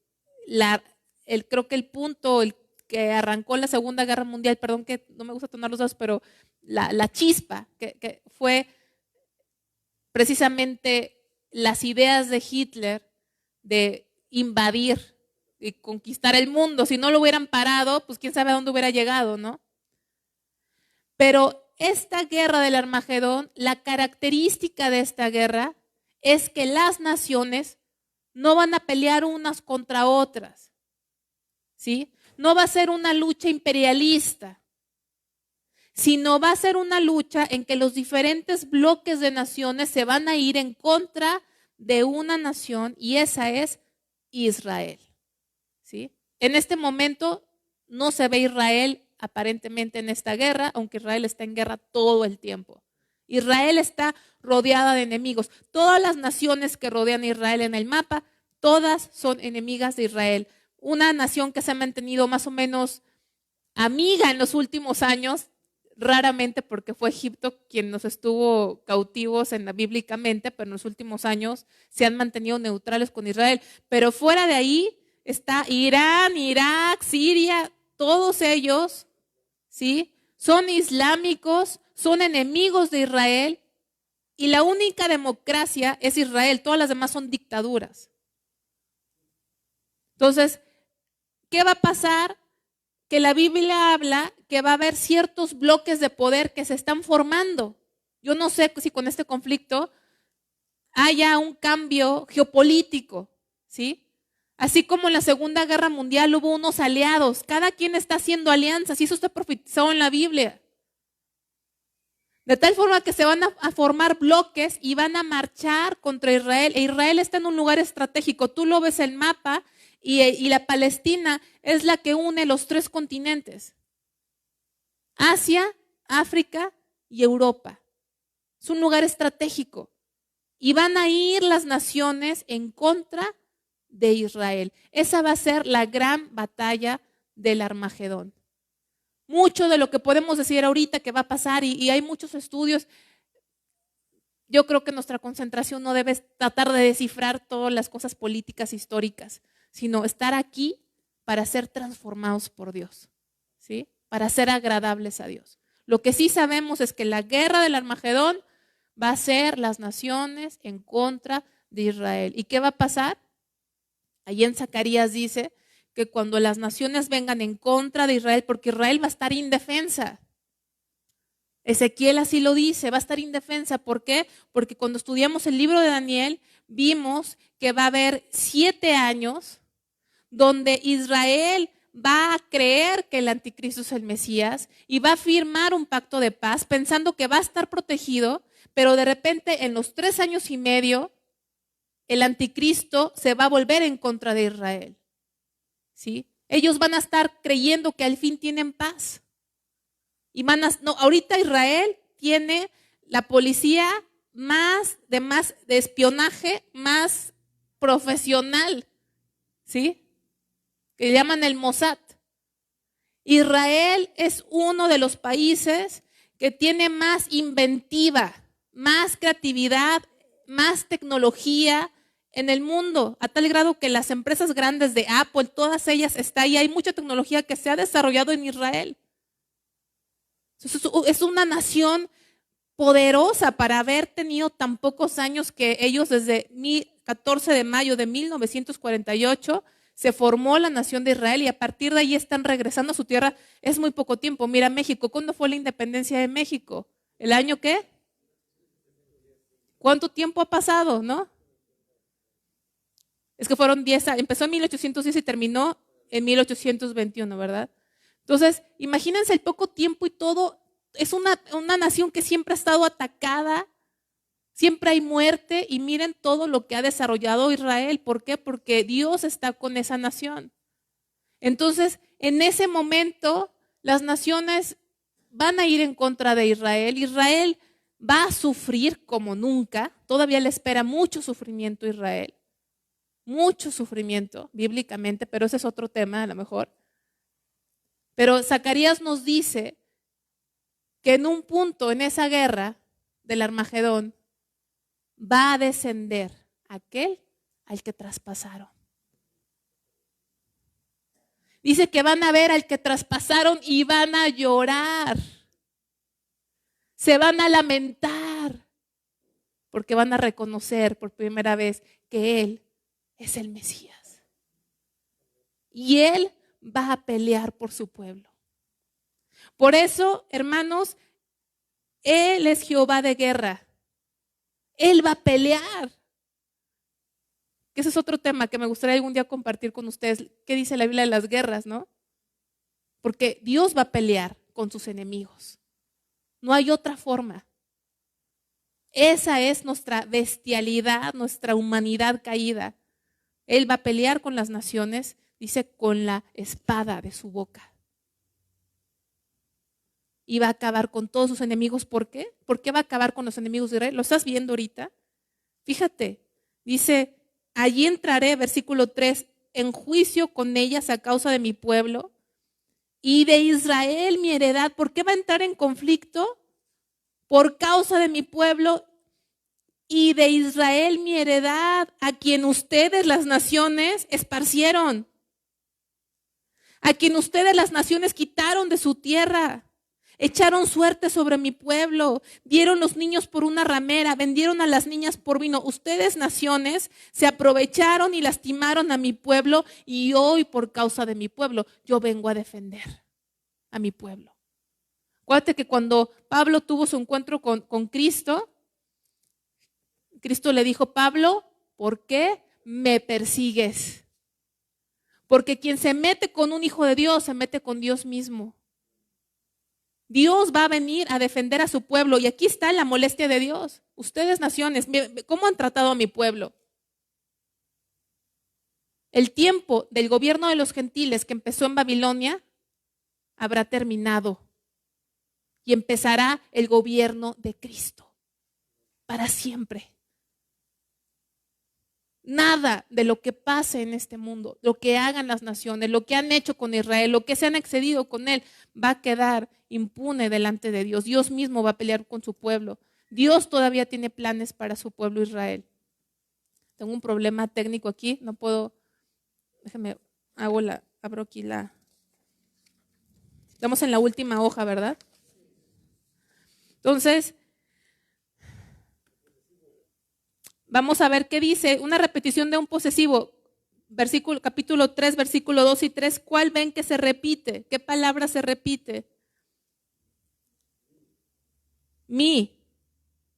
creo que el punto el que arrancó la Segunda Guerra Mundial, perdón que no me gusta tomar los datos, pero la chispa, que fue precisamente las ideas de Hitler de invadir y conquistar el mundo. Si no lo hubieran parado, pues quién sabe a dónde hubiera llegado, ¿no? Pero esta guerra del Armagedón, la característica de esta guerra es que las naciones no van a pelear unas contra otras, ¿sí? No va a ser una lucha imperialista, sino va a ser una lucha en que los diferentes bloques de naciones se van a ir en contra de una nación, y esa es Israel, ¿sí? En este momento no se ve Israel aparentemente en esta guerra, aunque Israel está en guerra todo el tiempo. Israel está rodeada de enemigos. Todas las naciones que rodean a Israel en el mapa, todas son enemigas de Israel. Una nación que se ha mantenido más o menos amiga en los últimos años, raramente porque fue Egipto quien nos estuvo cautivos bíblicamente, pero en los últimos años se han mantenido neutrales con Israel. Pero fuera de ahí está Irán, Irak, Siria, todos ellos, ¿sí? Son islámicos, son enemigos de Israel, y la única democracia es Israel, todas las demás son dictaduras. Entonces, ¿qué va a pasar? Que la Biblia habla que va a haber ciertos bloques de poder que se están formando. Yo no sé si con este conflicto haya un cambio geopolítico, ¿sí? Así como en la Segunda Guerra Mundial hubo unos aliados, cada quien está haciendo alianzas, y eso está profetizado en la Biblia. De tal forma que se van a formar bloques y van a marchar contra Israel. E Israel está en un lugar estratégico. Tú lo ves en el mapa, y la Palestina es la que une los 3 continentes: Asia, África y Europa. Es un lugar estratégico. Y van a ir las naciones en contra de Israel. Esa va a ser la gran batalla del Armagedón. Mucho de lo que podemos decir ahorita que va a pasar, y hay muchos estudios, yo creo que nuestra concentración no debe tratar de descifrar todas las cosas políticas históricas, sino estar aquí para ser transformados por Dios, ¿sí? Para ser agradables a Dios. Lo que sí sabemos es que la guerra del Armagedón va a ser las naciones en contra de Israel. ¿Y qué va a pasar? Allí en Zacarías dice que cuando las naciones vengan en contra de Israel, porque Israel va a estar indefensa. Ezequiel así lo dice, va a estar indefensa. ¿Por qué? Porque cuando estudiamos el libro de Daniel, vimos que va a haber 7 años donde Israel va a creer que el anticristo es el Mesías y va a firmar un pacto de paz pensando que va a estar protegido, pero de repente en los 3 años y medio el anticristo se va a volver en contra de Israel, ¿sí? Ellos van a estar creyendo que al fin tienen paz. Y ahorita Israel tiene la policía de espionaje más profesional, ¿sí? Que llaman el Mossad. Israel es uno de los países que tiene más inventiva, más creatividad, más tecnología en el mundo, a tal grado que las empresas grandes de Apple, todas ellas están ahí. Hay mucha tecnología que se ha desarrollado en Israel. Es una nación poderosa para haber tenido tan pocos años, que ellos desde 14 de mayo de 1948 se formó la nación de Israel, y a partir de ahí están regresando a su tierra. Es muy poco tiempo. Mira México, ¿cuándo fue la independencia de México? ¿El año qué? ¿Cuánto tiempo ha pasado, no? Es que fueron 10 años, empezó en 1810 y terminó en 1821, ¿verdad? Entonces, imagínense el poco tiempo y todo. Es una nación que siempre ha estado atacada, siempre hay muerte, y miren todo lo que ha desarrollado Israel. ¿Por qué? Porque Dios está con esa nación. Entonces, en ese momento, las naciones van a ir en contra de Israel. Israel va a sufrir como nunca. Todavía le espera mucho sufrimiento a Israel. Mucho sufrimiento bíblicamente, pero ese es otro tema a lo mejor. Pero Zacarías nos dice que en un punto en esa guerra del Armagedón va a descender aquel al que traspasaron. Dice que van a ver al que traspasaron y van a llorar. Se van a lamentar porque van a reconocer por primera vez que Él es el Mesías. Y Él va a pelear por su pueblo. Por eso, hermanos, Él es Jehová de guerra. Él va a pelear. Ese es otro tema que me gustaría algún día compartir con ustedes. ¿Qué dice la Biblia de las guerras, no? Porque Dios va a pelear con sus enemigos. No hay otra forma. Esa es nuestra bestialidad, nuestra humanidad caída. Él va a pelear con las naciones, dice, con la espada de su boca. Y va a acabar con todos sus enemigos. ¿Por qué? ¿Por qué va a acabar con los enemigos de Israel? ¿Lo estás viendo ahorita? Fíjate, dice, allí entraré, versículo 3, en juicio con ellas a causa de mi pueblo y de Israel mi heredad. ¿Por qué va a entrar en conflicto? Por causa de mi pueblo y de Israel mi heredad, a quien ustedes las naciones esparcieron, a quien ustedes las naciones quitaron de su tierra. Echaron suerte sobre mi pueblo, dieron los niños por una ramera, vendieron a las niñas por vino. Ustedes, naciones, se aprovecharon y lastimaron a mi pueblo y hoy por causa de mi pueblo yo vengo a defender a mi pueblo. Acuérdate que cuando Pablo tuvo su encuentro con Cristo, Cristo le dijo, Pablo, ¿por qué me persigues? Porque quien se mete con un hijo de Dios se mete con Dios mismo. Dios va a venir a defender a su pueblo y aquí está la molestia de Dios. Ustedes, naciones, ¿cómo han tratado a mi pueblo? El tiempo del gobierno de los gentiles que empezó en Babilonia habrá terminado y empezará el gobierno de Cristo para siempre. Nada de lo que pase en este mundo, lo que hagan las naciones, lo que han hecho con Israel, lo que se han excedido con él, va a quedar impune delante de Dios. Dios mismo va a pelear con su pueblo. Dios todavía tiene planes para su pueblo Israel. Tengo un problema técnico aquí, no puedo, déjame, abro aquí estamos en la última hoja, ¿verdad? Entonces, vamos a ver qué dice, una repetición de un posesivo, capítulo 3, versículo 2 y 3, ¿cuál ven que se repite? ¿Qué palabra se repite? Mi,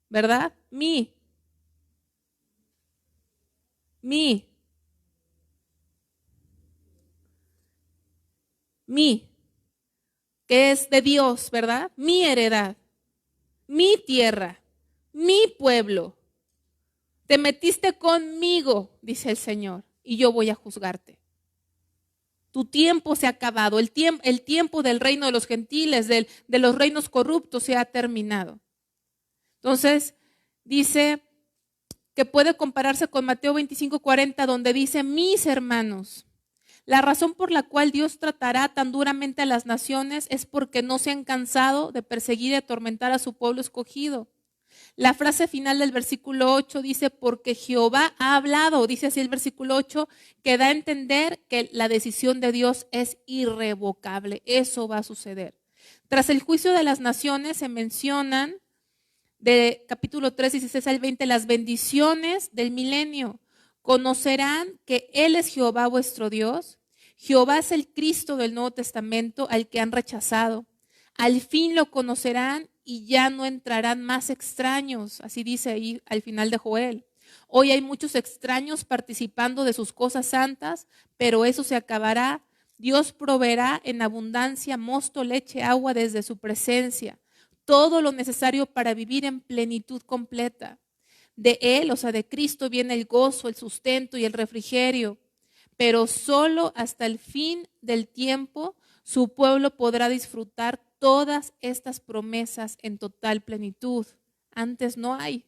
¿verdad? Mi, que es de Dios, ¿verdad? Mi heredad, mi tierra, mi pueblo. Te metiste conmigo, dice el Señor, y yo voy a juzgarte. Tu tiempo se ha acabado, el tiempo del reino de los gentiles, de los reinos corruptos se ha terminado. Entonces, dice que puede compararse con Mateo 25:40, donde dice, mis hermanos, la razón por la cual Dios tratará tan duramente a las naciones es porque no se han cansado de perseguir y atormentar a su pueblo escogido. La frase final del versículo 8 dice, porque Jehová ha hablado, dice así el versículo 8, que da a entender que la decisión de Dios es irrevocable. Eso va a suceder. Tras el juicio de las naciones se mencionan de capítulo 3, 16 al 20, las bendiciones del milenio. Conocerán que Él es Jehová vuestro Dios. Jehová es el Cristo del Nuevo Testamento al que han rechazado. Al fin lo conocerán y ya no entrarán más extraños. Así dice ahí al final de Joel. Hoy hay muchos extraños participando de sus cosas santas, pero eso se acabará. Dios proveerá en abundancia mosto, leche, agua desde su presencia. Todo lo necesario para vivir en plenitud completa. De Él, o sea, de Cristo, viene el gozo, el sustento y el refrigerio. Pero solo hasta el fin del tiempo su pueblo podrá disfrutar todas estas promesas en total plenitud. Antes no hay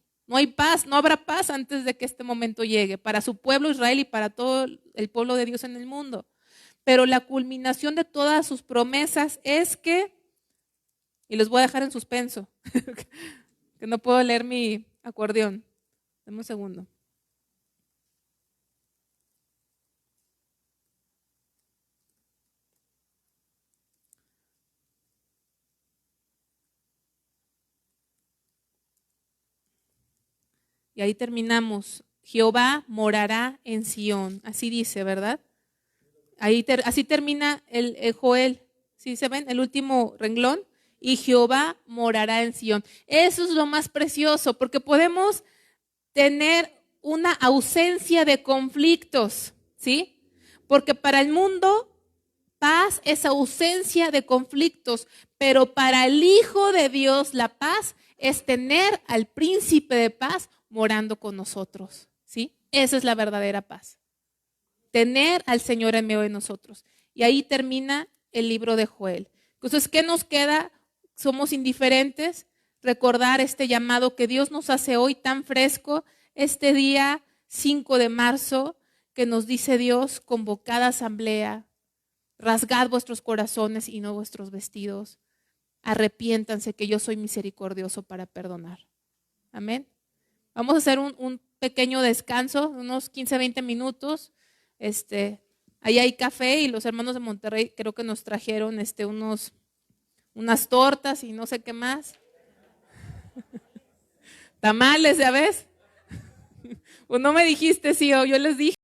paz, no habrá paz antes de que este momento llegue para su pueblo Israel y para todo el pueblo de Dios en el mundo. pero la culminación de todas sus promesas es que, y los voy a dejar en suspenso, que no puedo leer mi acordeón. Dame un segundo. Y ahí terminamos. Jehová morará en Sión. Así dice, ¿verdad? Así termina el Joel. ¿Sí se ven? El último renglón. Y Jehová morará en Sión. Eso es lo más precioso, porque podemos tener una ausencia de conflictos, ¿sí? Porque para el mundo, paz es ausencia de conflictos, pero para el Hijo de Dios, la paz es tener al príncipe de paz morando con nosotros, ¿sí? Esa es la verdadera paz. Tener al Señor en medio de nosotros. Y ahí termina el libro de Joel. Entonces, ¿qué nos queda? Somos indiferentes. Recordar este llamado que Dios nos hace hoy tan fresco, este día 5 de marzo, que nos dice Dios: convocad asamblea, rasgad vuestros corazones y no vuestros vestidos. Arrepiéntanse, que yo soy misericordioso para perdonar. Amén. Vamos a hacer un pequeño descanso, unos 15, 20 minutos. Ahí hay café y los hermanos de Monterrey creo que nos trajeron unas tortas y no sé qué más. Tamales, ¿ya ves? Pues no me dijiste, sí, yo les dije.